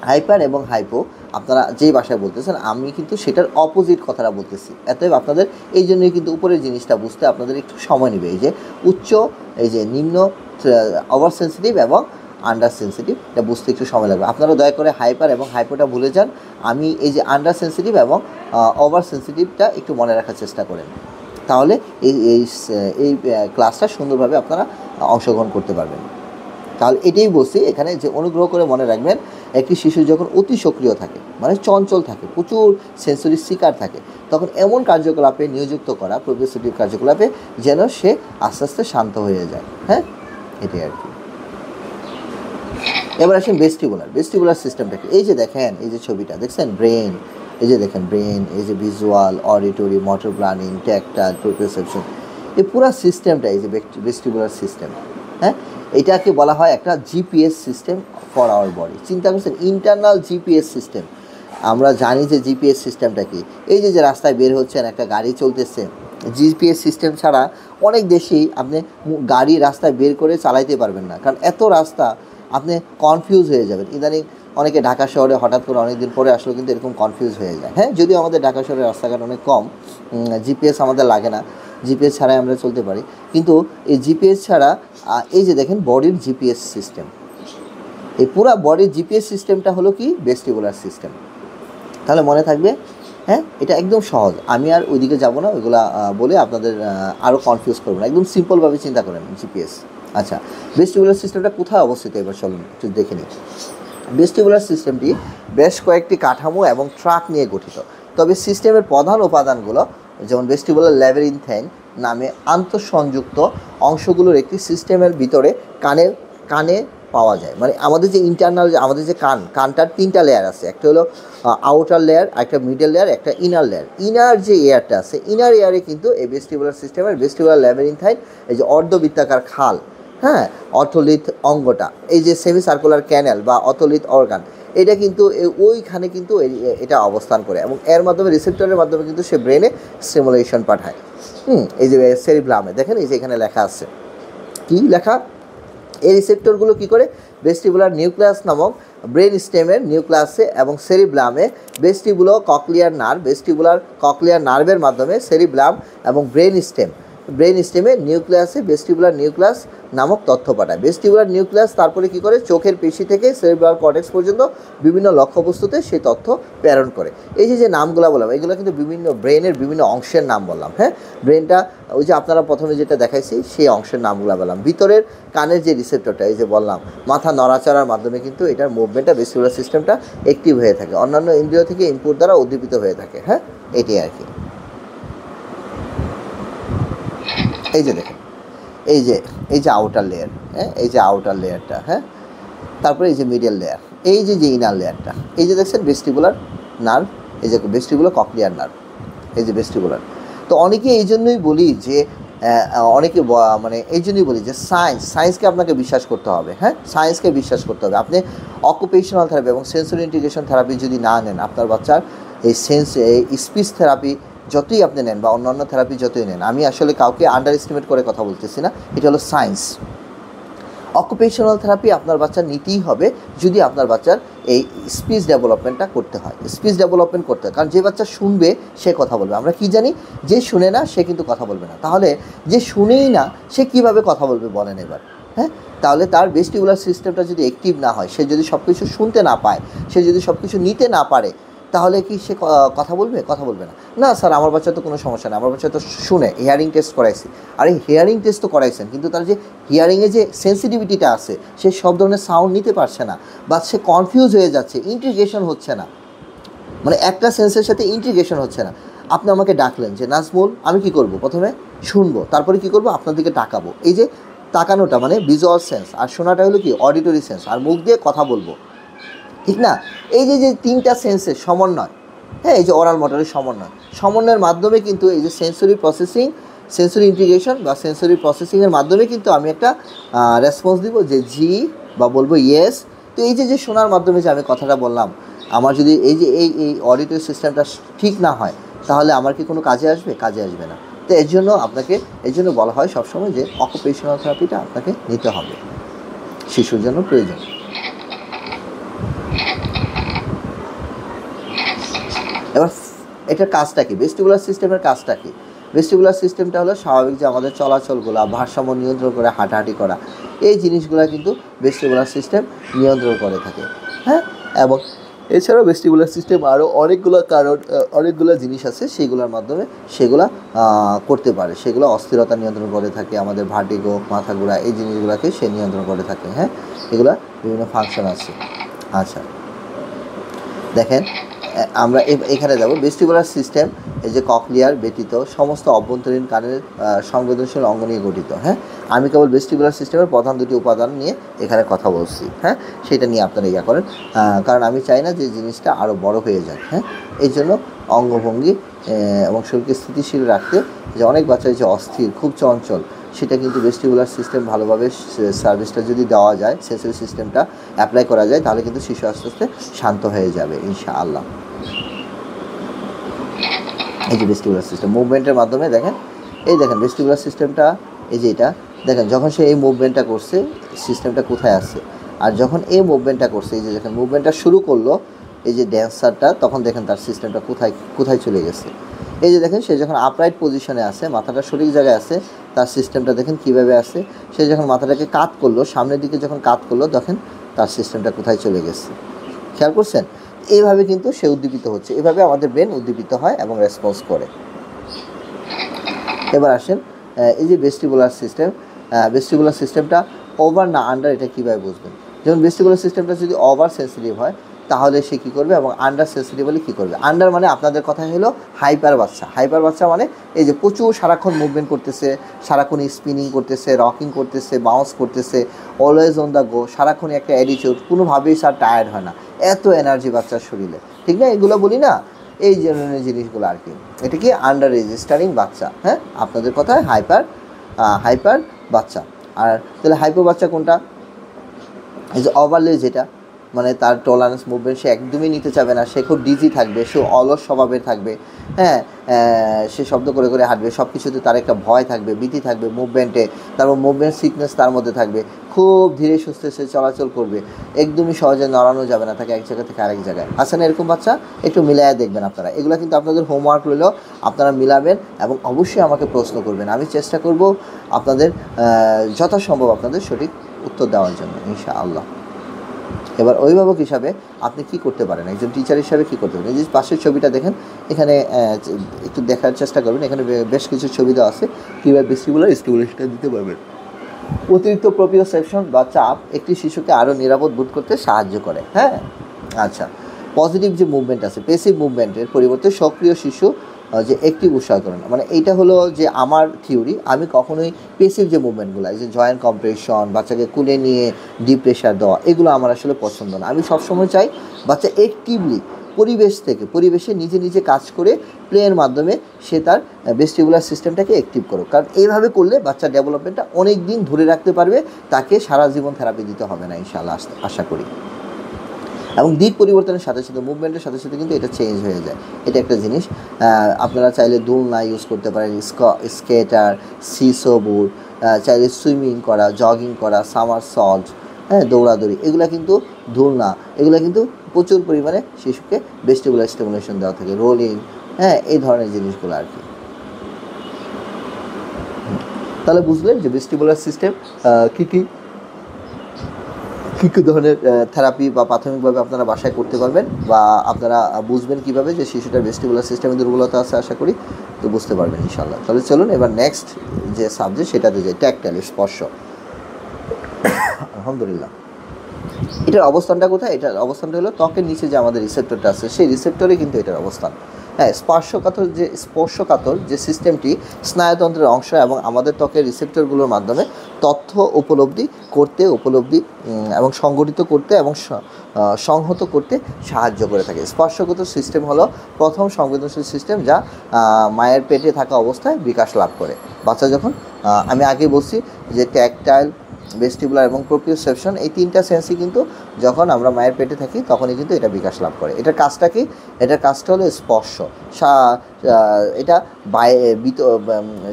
হাইপার এবং হাইপো আপনারা যেই ভাষায় বলতেছেন, আমি কিন্তু সেটার অপোজিট কথাটা বলতেছি। অতএব আপনাদের এই জন্যই কিন্তু উপরের জিনিসটা বুঝতে আপনাদের একটু সময় নেবে। এই যে উচ্চ, এই যে নিম্ন, ওভার সেন্সিটিভ এবং আন্ডার সেন্সিটিভ, এটা বুঝতে একটু সময় লাগবে। আপনারা দয়া করে হাইপার এবং হাইপোটা ভুলে যান, আমি এই যে আন্ডার সেন্সিটিভ এবং ওভার সেন্সিটিভটা একটু মনে রাখার চেষ্টা করেন, তাহলে এই ক্লাসটা সুন্দরভাবে আপনারা অংশগ্রহণ করতে পারবেন। তাহলে এটাই বলছি এখানে যে অনুগ্রহ করে মনে রাখবেন, একটি শিশু যখন অতি সক্রিয় থাকে, মানে চঞ্চল থাকে, প্রচুর সেন্সরি সিকার থাকে, তখন এমন কার্যকলাপে নিয়োজিত করা, প্রোপ্রিওসেপটিভ কার্যকলাপে, যেন সে আস্তে আস্তে শান্ত হয়ে যায়, হ্যাঁ, এটাই আর কি। এবার আসেন ভেস্টিবুলার সিস্টেমটাকে। এই যে দেখেন, এই যে ছবিটা দেখছেন, ব্রেন, এই যে দেখেন ব্রেন, এই যে visual, auditory, motor planning, tactile, proprioception, এই পুরো সিস্টেমটা, এই যে ভেস্টিবুলার সিস্টেম, হ্যাঁ, এটাকে বলা হয় একটা GPS system for our body. চিন্তা করছেন, ইন্টারনাল জিপিএস সিস্টেম। আমরা জানি যে জিপিএস সিস্টেমটা কি, এই যে রাস্তায় বের হচ্ছেন, একটা গাড়ি চলতেছে, জিপিএস সিস্টেম ছাড়া অনেক দেশেই আপনি গাড়ি রাস্তায় বের করে চালাইতে পারবেন না, কারণ এত রাস্তা, আপনি কনফিউজ হয়ে যাবেন। ইদানিং অনেকে ঢাকা শহরে হঠাৎ করে অনেক দিন পরে আসলেও কিন্তু এরকম কনফিউজ হয়ে যায়, হ্যাঁ। যদিও আমাদের ঢাকা শহরের রাস্তাঘাট অনেক কম, জিপিএস আমাদের লাগে না, জিপিএস ছাড়াই আমরা চলতে পারি। কিন্তু এই জিপিএস ছাড়া, এই যে দেখেন বডির জিপিএস সিস্টেম, এই পুরা বডির জিপিএস সিস্টেমটা হলো কি, ভেস্টিবুলার সিস্টেম। তাহলে মনে থাকবে, হ্যাঁ, এটা একদম সহজ। আমি আর ওইদিকে যাব না, ওইগুলা বলে আপনাদের আরও কনফিউজ করবো না, একদম সিম্পলভাবে চিন্তা করেন জিপিএস। আচ্ছা, ভেস্টিবুলার সিস্টেমটা কোথায় অবস্থিত এবার চলুন একটু দেখে নিই। ভেস্টিবুলার সিস্টেমটি বেশ কয়েকটি কাঠামো এবং ট্রাক নিয়ে গঠিত, তবে সিস্টেমের প্রধান উপাদানগুলো যেমন ভেস্টিবুলার ল্যাবিরিনথেন নামে আন্তঃসংযুক্ত অংশগুলোর একটি সিস্টেমের ভিতরে কানে পাওয়া যায়। মানে আমাদের যে ইন্টারনাল, আমাদের যে কানটার 3টা লেয়ার আছে, একটা হলো আউটার লেয়ার, একটা মিডল লেয়ার, একটা ইনার লেয়ার। ইনার যে এয়ারটা আছে, ইনার এয়ারে কিন্তু এই ভেস্টিবুলার সিস্টেমের ভেস্টিবুলার ল্যাবিরিনথাইন, এই যে অর্ধবৃত্তাকার খাল, হ্যাঁ, অর্থোলিথ অঙ্গটা, এই যে সেমি সার্কুলার ক্যানেল বা অর্থোলিথ অর্গান, এটা কিন্তু ওইখানে কিন্তু এটা অবস্থান করে এবং এর মাধ্যমে রিসেপ্টরের মাধ্যমে কিন্তু সে ব্রেনে স্টিমুলেশন পাঠায়। এই যে সেরিব্লামে দেখেন, এই যে এখানে লেখা আছে, কি লেখা, এই রিসেপ্টরগুলো কী করে ভেস্টিবুলার নিউক্লিয়াস নামক ব্রেন স্টেমের নিউক্লিয়াসে এবং সেরিব্লামে ভেস্টিবুলো ককলিয়ার নার্ভ, ভেস্টিবুলার ককলিয়ার নার্ভের মাধ্যমে সেরিব্লাম এবং ব্রেন স্টেমে নিউক্লিয়াসে ভেস্টিবুলার নিউক্লিয়াস নামক তথ্য পাঠায়। ভেস্টিবুলার নিউক্লিয়াস তারপরে কী করে চোখের পেশি থেকে সেরিব্রাল কর্টেক্স পর্যন্ত বিভিন্ন লক্ষ্যবস্তুতে সেই তথ্য প্রেরণ করে। এই যে নামগুলো বললাম, এগুলো কিন্তু বিভিন্ন ব্রেনের বিভিন্ন অংশের নাম বললাম। হ্যাঁ, ব্রেনটা ওই যে আপনারা প্রথমে যেটা দেখাইছি সেই অংশের নামগুলো বললাম। ভিতরের কানের যে রিসেপ্টরটা, এই যে বললাম মাথা নড়াচড়ার মাধ্যমে কিন্তু এটার মুভমেন্টটা ভেস্টিবুলার সিস্টেমটা অ্যাক্টিভ হয়ে থাকে, অন্যান্য ইন্দ্রিয় থেকে ইনপুট দ্বারা উদ্দীপিত হয়ে থাকে। হ্যাঁ, এটাই আর কি। এই যে দেখেন, এই যে আউটার লেয়ার, হ্যাঁ, এই যে আউটার লেয়ারটা, হ্যাঁ, তারপরে এই যে মিডল লেয়ার, এই যে ইনার লেয়ারটা, এই যে দেখছেন ভেস্টিবুলার নার্ভ, এই যে ভেস্টিবুলার ককলিয়ার নার্ভ, এই যে ভেস্টিবুলার। তো অনেকে এই জন্যই বলি যে অনেকে মানে এই জন্যই বলি যে সায়েন্সকে আপনাকে বিশ্বাস করতে হবে। হ্যাঁ, সায়েন্সকে বিশ্বাস করতে হবে। আপনি অকুপেশনাল থেরাপি এবং সেন্সরি ইন্টিগ্রেশন থেরাপি যদি না নেন, আপনার বাচ্চার এই স্পিচ থেরাপি যতই আপনি নেন বা অন্যান্য থেরাপি যতই নেন, আমি আসলে কাউকে আন্ডার এস্টিমেট করে কথা বলতেছি না, এটা হলো সায়েন্স। অকুপেশনাল থেরাপি আপনার বাচ্চার নিতেই হবে যদি আপনার বাচ্চার এই স্পিচ ডেভেলপমেন্টটা করতে হয়, স্পিচ ডেভেলপমেন্ট করতে হয়। কারণ যে বাচ্চা শুনবে সে কথা বলবে। আমরা কি জানি, যে শুনে না সে কিন্তু কথা বলবে না। তাহলে যে শুনেই না সে কিভাবে কথা বলবে বলেন এবার? হ্যাঁ, তাহলে তার ভেস্টিবুলার সিস্টেমটা যদি অ্যাক্টিভ না হয়, সে যদি সব কিছু শুনতে না পায়, সে যদি সব কিছু নিতে না পারে, তাহলে কি সে কথা বলবে? কথা বলবে না। না স্যার, আমার বাচ্চা তো কোনো সমস্যা নেই, আমার বাচ্চা তো শুনে, হিয়ারিং টেস্ট করাইছি। আরে হিয়ারিং টেস্ট তো করাইছেন, কিন্তু তার যে হিয়ারিংয়ে যে সেন্সিটিভিটিটা আছে, সে সব ধরনের সাউন্ড নিতে পারছে না, বা সে কনফিউজ হয়ে যাচ্ছে, ইন্টিগ্রেশন হচ্ছে না, মানে একটা সেন্সের সাথে ইন্টিগ্রেশন হচ্ছে না। আপনি আমাকে ডাকলেন যে নাজমুল, আমি কি করব? প্রথমে শুনবো, তারপরে কি করব? আপনার দিকে তাকাবো। এই যে তাকানোটা মানে ভিজুয়াল সেন্স, আর শোনাটা হলো কি অডিটরি সেন্স, আর মুখ দিয়ে কথা বলবো, ঠিক না? এই যে 3টা সেন্সের সমন্বয়, হ্যাঁ, এই যে ওরাল মোটরের সমন্বয়ের মাধ্যমে কিন্তু এই যে সেন্সরি ইন্টিগ্রেশন বা সেন্সরি প্রসেসিংয়ের মাধ্যমে কিন্তু আমি একটা রেসপন্স দিব যে জি বা বলবো ইয়েস। তো এই যে শোনার মাধ্যমে যে আমি কথাটা বললাম, আমার যদি এই যে এই অডিটরি সিস্টেমটা ঠিক না হয়, তাহলে আমার কি কোনো কাজে আসবে? কাজে আসবে না। তো এর জন্য বলা হয় সবসময় যে অকুপেশনাল থেরাপিটা আপনাকে নিতে হবে, শিশুর জন্য প্রয়োজন। এবার এটার কাজটা কি? ভেস্টিবুলার সিস্টেমের কাজটা কি? ভেস্টিবুলার সিস্টেমটা হলো স্বাভাবিক যে আমাদের চলাচলগুলো, ভারসাম্য নিয়ন্ত্রণ করে হাঁটাহাঁটি করা, এই জিনিসগুলো কিন্তু ভেস্টিবুলার সিস্টেম নিয়ন্ত্রণ করে থাকে। হ্যাঁ, এবং এছাড়াও ভেস্টিবুলার সিস্টেম আরও অনেকগুলো জিনিস আছে, সেইগুলোর মাধ্যমে সেগুলো করতে পারে। সেগুলো অস্থিরতা নিয়ন্ত্রণ করে থাকে, আমাদের ভার্টিগো, মাথা ঘোরা, এই জিনিসগুলোকে সে নিয়ন্ত্রণ করে থাকে। হ্যাঁ, এগুলো বিভিন্ন ফাংশন আছে। আচ্ছা, দেখেন আমরা এখানে যাব। ভেস্টিবুলার সিস্টেম এই যে ককলিয়ার ব্যতীত সমস্ত অভ্যন্তরীণ কানের সংবেদনশীল অঙ্গ নিয়ে গঠিত। হ্যাঁ, আমি কেবল ভেস্টিবুলার সিস্টেমের প্রধান 2টি উপাদান নিয়ে এখানে কথা বলছি। হ্যাঁ, সেটা নিয়ে আপনারা করেন, কারণ আমি চাই না যে জিনিসটা আরও বড় হয়ে যায়। হ্যাঁ, এই জন্য অঙ্গভঙ্গি এবং শরীরকে স্থিতিশীল রাখতে, যে অনেক বাচ্চা যে অস্থির, খুব চঞ্চল, সেটা কিন্তু ভেস্টিবুলার সিস্টেম ভালোভাবে সার্ভিসটা যদি দেওয়া যায়, সেন্সরি সিস্টেমটা অ্যাপ্লাই করা যায়, তাহলে কিন্তু শিশু আস্তে আস্তে শান্ত হয়ে যাবে ইনশাআল্লাহ। এই যে ভেস্টিবুলার সিস্টেম মুভমেন্টের মাধ্যমে দেখেন, এই দেখেন ভেস্টিবুলার সিস্টেমটা, এই যে এটা দেখেন, যখন সে এই মুভমেন্টটা করছে, সিস্টেমটা কোথায় আছে, আর যখন এই মুভমেন্টটা করছে, এই যে দেখেন মুভমেন্টটা শুরু করলো, এই যে ড্যান্সারটা, তখন দেখেন তার সিস্টেমটা কোথায় চলে গেছে। এই যে দেখেন সে যখন আপরাইট পজিশনে আছে, মাথাটা সঠিক জায়গায় আছে, তার সিস্টেমটা দেখেন কীভাবে আছে। সে যখন মাথাটাকে কাত করলো, সামনের দিকে যখন কাত করলো, দেখেন তার সিস্টেমটা কোথায় চলে গেছে। খেয়াল করছেন? এইভাবে কিন্তু সে উদ্দীপিত হচ্ছে, এভাবে আমাদের ব্রেন উদ্দীপিত হয় এবং রেসপন্স করে। এবার আসেন, এই যে ভেস্টিবুলার সিস্টেমটা ওভার না আন্ডার, এটা কীভাবে বুঝবেন? যেমন ভেস্টিবুলার সিস্টেমটা যদি ওভার সেন্সিটিভ হয়, তাহলে সে কী করবে, এবং আন্ডার সেন্সিটিভ হলে কী করবে। আন্ডার মানে আপনাদের কথা হলো হাইপার বাচ্চা। হাইপার বাচ্চা মানে এই যে প্রচুর সারাক্ষণ মুভমেন্ট করতেছে, সারাক্ষণ স্পিনিং করতেছে, রকিং করতেছে, বাউন্স করতেছে, অলওয়েজ অন দ্য গো, সারাক্ষণ একটা অ্যাটিটিউড, কোনোভাবেই স্যার টায়ার্ড হয় না, এত এনার্জি বাচ্চার শরীরে, ঠিক না? এগুলো বলি না, এই ধরনের জিনিসগুলো আর কি। এটা কি আন্ডার রেজিস্টারিং বাচ্চা, হ্যাঁ আপনাদের কথায় হাইপার বাচ্চা। আর তাহলে হাইপার বাচ্চা কোনটা? এই যে ওভারলে, যেটা মানে তার টলারেন্স মুভমেন্ট সে একদমই নিতে চাবে না, সে খুব ডিজি থাকবে, সে অলস স্বভাবের থাকবে, হ্যাঁ সে শব্দ করে করে হাঁটবে, সব কিছুতে তার একটা ভয় থাকবে, ভীতি থাকবে মুভমেন্টে, তারপর মুভমেন্ট সিকনেস তার মধ্যে থাকবে, খুব ধীরে সুস্থে সে চলাচল করবে, একদমই সহজে নড়ানো যাবে না তাকে এক জায়গা থেকে আরেক জায়গায়। আছে না এরকম বাচ্চা? একটু মিলাইয়া দেখবেন আপনারা, এগুলো কিন্তু আপনাদের হোমওয়ার্ক রইলেও আপনারা মিলাবেন এবং অবশ্যই আমাকে প্রশ্ন করবেন, আমি চেষ্টা করব আপনাদের যথাসম্ভব আপনাদের সঠিক উত্তর দেওয়ার জন্য ইনশাআল্লাহ। এবার অভিভাবক হিসাবে আপনি কি করতে পারেন, একজন টিচার হিসাবে কী করতে পারেন? এই যে পাশের ছবিটা দেখেন, এখানে একটু দেখার চেষ্টা করবেন, এখানে বেশ কিছু ছবি দেওয়া আছে, কীভাবে ভেস্টিবুলার স্টিমুলেশনটা দিতে পারবেন। অতিরিক্ত প্রোপ্রিওসেপশন বা চাপ একটি শিশুকে আরও নিরাপদ বোধ করতে সাহায্য করে, হ্যাঁ। আচ্ছা, পজিটিভ যে মুভমেন্ট আছে, প্যাসিভ মুভমেন্টের পরিবর্তে সক্রিয় শিশু যে অ্যাক্টিভ উৎসাহ করে না, মানে এইটা হলো যে আমার থিওরি। আমি কখনোই প্যাসিভ যে মুভমেন্টগুলো, এই যে জয়েন্ট কম্প্রেশন, বাচ্চাকে কুলে নিয়ে ডিপ প্রেশার দেওয়া, এগুলো আমার আসলে পছন্দ না। আমি সবসময় চাই বাচ্চা অ্যাক্টিভলি পরিবেশে নিজে নিজে কাজ করে প্লেয়ের মাধ্যমে সে তার ভেস্টিবুলার সিস্টেমটাকে অ্যাক্টিভ করুক, কারণ এইভাবে করলে বাচ্চার ডেভেলপমেন্টটা অনেক দিন ধরে রাখতে পারবে, তাকে সারা জীবন থেরাপি দিতে হবে না ইনশাআল্লাহ, আশা করি। এবং দিক পরিবর্তনের সাথে সাথে, মুভমেন্টের সাথে সাথে কিন্তু এটা চেঞ্জ হয়ে যায়, এটা একটা জিনিস। আপনারা চাইলে দোলনা ইউজ করতে পারেন, স্কেটার, সিসো বোর্ড, চাইলে সুইমিং করা, জগিং করা, সামার সল্ট, হ্যাঁ দৌড়াদৌড়ি, এগুলো কিন্তু দোলনা, এগুলো কিন্তু প্রচুর পরিমাণে শিশুকে ভেস্টিবুলার স্টিমুলেশন দেওয়া থাকে, রোলিং, হ্যাঁ এই ধরনের জিনিসগুলো আর কি। তাহলে বুঝলেন যে ভেস্টিবুলার সিস্টেম কী কী ধরনের থেরাপি বা প্রাথমিকভাবে আপনারা বাসায় করতে পারবেন, বা আপনারা বুঝবেন কীভাবে যে শিশুটার ভেস্টিবুলার সিস্টেমে দুর্বলতা আছে, আশা করি তো বুঝতে পারবেন ইনশাআল্লাহ। তাহলে চলুন এবার নেক্সট যে সাবজেক্ট সেটাতে যাই, ট্যাকটাইল, স্পর্শ। আলহামদুলিল্লাহ, এটার অবস্থানটা কোথায়? এটার অবস্থানটা হলো ত্বকের নিচে যে আমাদের রিসেপ্টরটা আছে, সেই রিসেপ্টরে কিন্তু এটার অবস্থান। হ্যাঁ, স্পর্শকাতর যে সিস্টেমটি স্নায়ুতন্ত্রের অংশ এবং আমাদের ত্বকের রিসেপ্টরগুলোর মাধ্যমে তথ্য উপলব্ধি এবং সংগঠিত করতে এবং সংহত করতে সাহায্য করে থাকে। স্পর্শগত সিস্টেম হলো প্রথম সংবেদনশীল সিস্টেম, যা মায়ের পেটে থাকা অবস্থায় বিকাশ লাভ করে। বাচ্চা যখন, আমি আগে বলছি যে ট্যাকটাইল, ভেস্টিবুলার এবং প্রোপ্রিওসেপশন, এই তিনটা সেন্সই কিন্তু যখন আমরা মায়ের পেটে থাকি তখনই কিন্তু এটা বিকাশ লাভ করে। এটার কাজটা কি? এটার কাজটা হলো স্পর্শ। এটা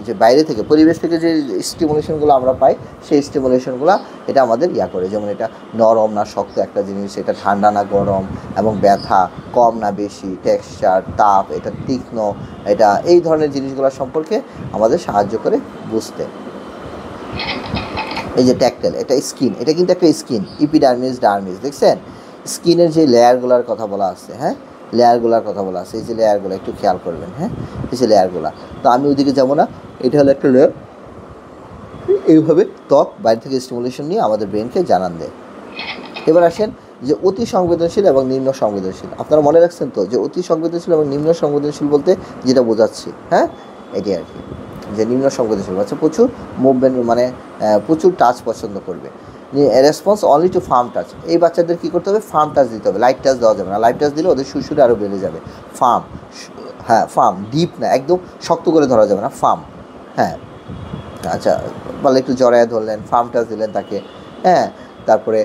যে বাইরে থেকে, পরিবেশ থেকে যে স্টিমুলেশনগুলো আমরা পাই, সেই স্টিমুলেশনগুলো এটা আমাদের করে, যেমন এটা নরম না শক্ত একটা জিনিস, এটা ঠান্ডা না গরম, এবং ব্যথা কম না বেশি, টেক্সচার, তাপ, এটা তীক্ষ্ণ, এটা এই ধরনের জিনিসগুলো সম্পর্কে আমাদের সাহায্য করে বুঝতে। এই যে ট্যাকটাইল, এটা স্কিন, এটা কিন্তু একটা স্কিন, ইপিডার্মিস, ডার্মিস, দেখছেন স্কিনের যে লেয়ারগুলোর কথা বলা আছে, হ্যাঁ লেয়ারগুলোর কথা বলা আছে, এই যে লেয়ারগুলো একটু খেয়াল করবেন, হ্যাঁ এই যে লেয়ারগুলো। তো আমি ওইদিকে যাবো না, এটা হলো একটা লেয়ার। এইভাবে ত্বক বাইরে থেকে স্টিমুলেশন নিয়ে আমাদের ব্রেনকে জানান দেয়। এবার আসেন যে অতি সংবেদনশীল এবং নিম্ন সংবেদনশীল। আপনারা মনে রাখছেন তো যে অতি সংবেদনশীল এবং নিম্ন সংবেদনশীল বলতে যেটা বোঝাচ্ছি, হ্যাঁ এটি আর কি, যে নিম্ন সংবেদনশীল বাচ্চা প্রচুর মুভমেন্ট, মানে প্রচুর টাচ পছন্দ করবে, response only to firm touch. এই বাচ্চাদের কী করতে হবে? ফার্ম টাচ দিতে হবে, লাইট টাচ দেওয়া যাবে না। লাইট টাচ দিলে ওদের সুরসুরে আরও বেড়ে যাবে। ফার্ম, ডিপ না, একদম শক্ত করে ধরা যাবে না, ফার্ম, হ্যাঁ। আচ্ছা, বলে একটু জড়ায় ধরলেন, ফার্ম টাচ দিলেন তাকে, হ্যাঁ। তারপরে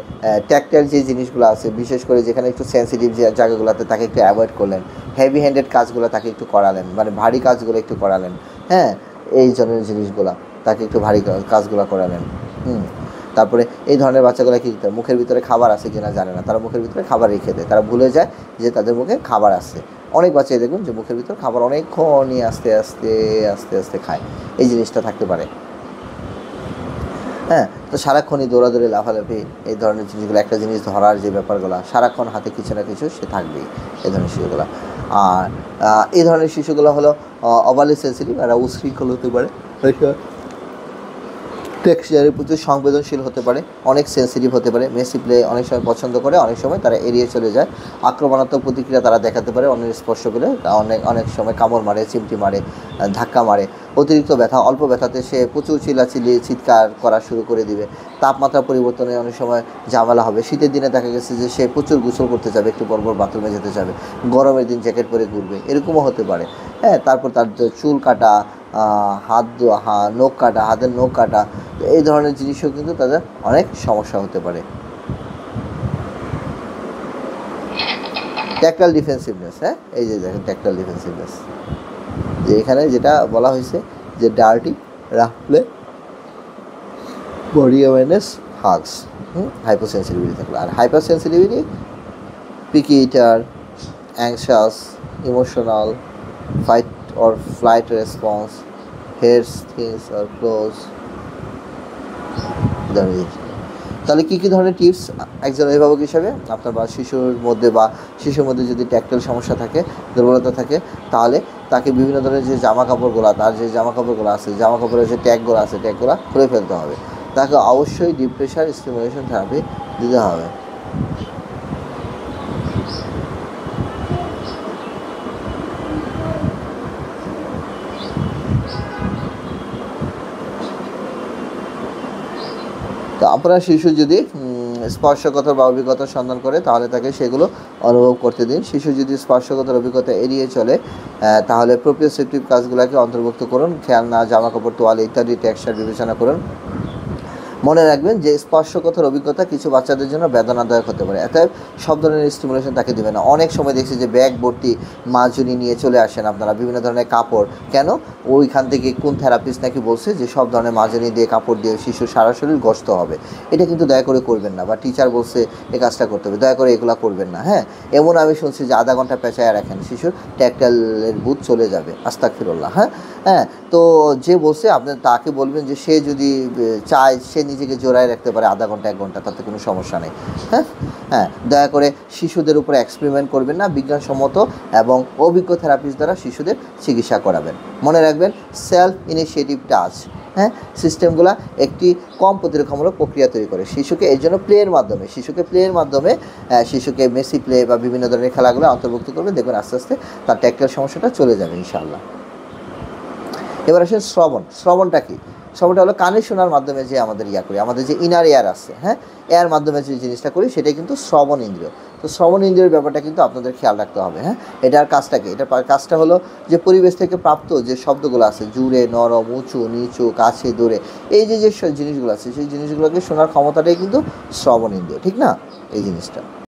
ট্যাকটাইল যে জিনিসগুলো আছে, বিশেষ করে যেখানে একটু সেন্সিটিভ যে জায়গাগুলোতে তাকে একটু অ্যাভয়েড করলেন, হেভি হ্যান্ডেড কাজগুলো তাকে একটু করালেন, মানে ভারী কাজগুলো একটু করালেন, হ্যাঁ এই ধরনের জিনিসগুলো তাকে একটু ভারী কাজগুলো করালেন। তারপরে এই ধরনের বাচ্চাগুলো কী করতে, মুখের ভিতরে খাবার আছে কিনা জানে না, তারা মুখের ভিতরে খাবার রেখে দেয়, তারা ভুলে যায় যে তাদের মুখে খাবার আছে। অনেক বাচ্চাই দেখুন যে মুখের ভিতরে খাবার অনেকক্ষণ নিয়ে আস্তে আস্তে খায়, এই জিনিসটা থাকতে পারে, হ্যাঁ। তো সারাক্ষণই দৌড়াদৌড়ি, লাফালাফি, এই ধরনের জিনিসগুলো, একটা জিনিস ধরার যে ব্যাপারগুলো, সারাক্ষণ হাতে কিছু না কিছু সে থাকবেই, এই ধরনের শিশুগুলো। আর এই ধরনের শিশুগুলো হলো ওভারলি সেন্সিটিভ, এরা উশৃঙ্খল হতে পারে, টেক্সচারে প্রচুর সংবেদনশীল হতে পারে, অনেক সেন্সিটিভ হতে পারে। মেসি প্লে অনেক সময় পছন্দ করে, অনেক সময় তারা এড়িয়ে চলে যায়। আক্রমণাত্মক প্রতিক্রিয়া তারা দেখাতে পারে অন্যের স্পর্শ পেলে, অনেক সময় কামড় মারে, চিমটি মারে, ধাক্কা মারে। অতিরিক্ত ব্যথা, অল্প ব্যথাতে সে প্রচুর চিল্লাচিল্লি চিৎকার করা শুরু করে দিবে। তাপমাত্রা পরিবর্তনে অনেক সময় ঝামেলা হবে। শীতের দিনে দেখা গেছে যে সে প্রচুর গোসল করতে যাবে, একটু পরপর বাথরুমে যেতে যাবে। গরমের দিন জ্যাকেট পরে ঘুরবে, এরকমও হতে পারে। হ্যাঁ, তারপর তার চুল কাটা, নখ কাটা, হাতের নখ কাটা, এই ধরনের জিনিসও কিন্তু তাদের অনেক সমস্যা হতে পারে। ট্যাকটাইল ডিফেন্সিভনেস, হ্যাঁ, এই যে দেখেন ট্যাকটাইল ডিফেন্সিভনেস, যে এখানে যেটা বলা হয়েছে যে dirty, rough play, body awareness, hugs, hyposensitivity থাকলো। আর hyper sensitivity picky eater, anxious, emotional, fight or flight response, hair things or clothes. তাহলে কী কী ধরনের টিপস একজন অভিভাবক হিসাবে আপনার বা শিশুর মধ্যে যদি ট্যাকটাইল সমস্যা থাকে, দুর্বলতা থাকে, তাহলে তাকে বিভিন্ন ধরনের যে জামা কাপড়গুলো আছে, জামা কাপড়ের যে ট্যাগগুলো আছে, ট্যাগগুলো খুলে ফেলতে হবে। তাকে অবশ্যই ডিপ প্রেশার স্টিমুলেশন থেরাপি দিতে হবে। তো আপনার শিশু যদি স্পর্শগতর বা অভিজ্ঞতার সন্ধান করে, তাহলে তাকে সেগুলো অনুভব করতে দিন। শিশু যদি স্পর্শগতর অভিজ্ঞতা এড়িয়ে চলে, তাহলে প্রোপ্রিওসেপটিভ কাজগুলোকে অন্তর্ভুক্ত করুন। খেলনা, জামাকাপড়, তোয়ালে ইত্যাদি টেক্সচার বিবেচনা করুন। মনে রাখবেন যে স্পর্শগতর অভিজ্ঞতা কিছু বাচ্চাদের জন্য বেদনাদায়ক হতে পারে, অতএব সব ধরনের স্টিমুলেশন তাকে দেবে না। অনেক সময় দেখছি যে ব্যাগ ভর্তি মাজুনি নিয়ে চলে আসেন আপনারা, বিভিন্ন ধরনের কাপড়। কেন? ওইখান থেকে কোন থেরাপিস্ট নাকি বলছে যে সব ধরনের মাজুনি দিয়ে, কাপড় দিয়ে শিশুর সারা শরীর গ্রস্ত হবে। এটা কিন্তু দয়া করে করবেন না, বা টিচার বলছে এই কাজটা করতে হবে, দয়া করে এগুলো করবেন না। হ্যাঁ, এমন আমি শুনছি যে আধা ঘন্টা পেঁচায় রাখেন, শিশুর ট্যাকটাইলের বুথ চলে যাবে। আস্তাগফিরুল্লাহ। হ্যাঁ, তো যে বলছে আপনি তাকে বলবেন যে সে যদি চায় সে নিজেকে জোড়ায় রাখতে পারে আধা ঘন্টা 1 ঘন্টা, তাতে কোনো সমস্যা নেই। হ্যাঁ, দয়া করে শিশুদের উপরে এক্সপেরিমেন্ট করবেন না। বিজ্ঞানসম্মত এবং অভিজ্ঞ থেরাপিস্ট দ্বারা শিশুদের চিকিৎসা করাবেন। মনে রাখবেন সেলফ ইনিশিয়েটিভ টাচ, সিস্টেমগুলো একটি কম প্রতিরক্ষামূলক প্রক্রিয়া তৈরি করে শিশুকে। এর জন্য প্লেয়ের মাধ্যমে শিশুকে মেসি প্লে বা বিভিন্ন ধরনের খেলাগুলো অন্তর্ভুক্ত করবে। দেখবেন আস্তে আস্তে তার ট্যাকটাইল সমস্যাটা চলে যাবে ইনশাআল্লাহ। এবার আসেন শ্রবণটা কি? শ্রবণটা হলো কানে শোনার মাধ্যমে যে আমাদের করি, আমাদের যে ইনার এয়ার আছে, এয়ার মাধ্যমে যে জিনিসটা করি সেটাই কিন্তু শ্রবণ ইন্দ্রিয়। তো শ্রবণ ইন্দ্রিয়ের ব্যাপারটা কিন্তু আপনাদের খেয়াল রাখতে হবে। এটার কাজটা কি? এটার কাজটা হলো যে পরিবেশ থেকে প্রাপ্ত যে শব্দগুলো আছে, জুড়ে, নরম, উঁচু, নিচু, কাছে, দূরে, এই যে জিনিসগুলো আছে, সেই জিনিসগুলোকে শোনার ক্ষমতাটাই কিন্তু শ্রবণ ইন্দ্রিয়, ঠিক না? এই জিনিসটা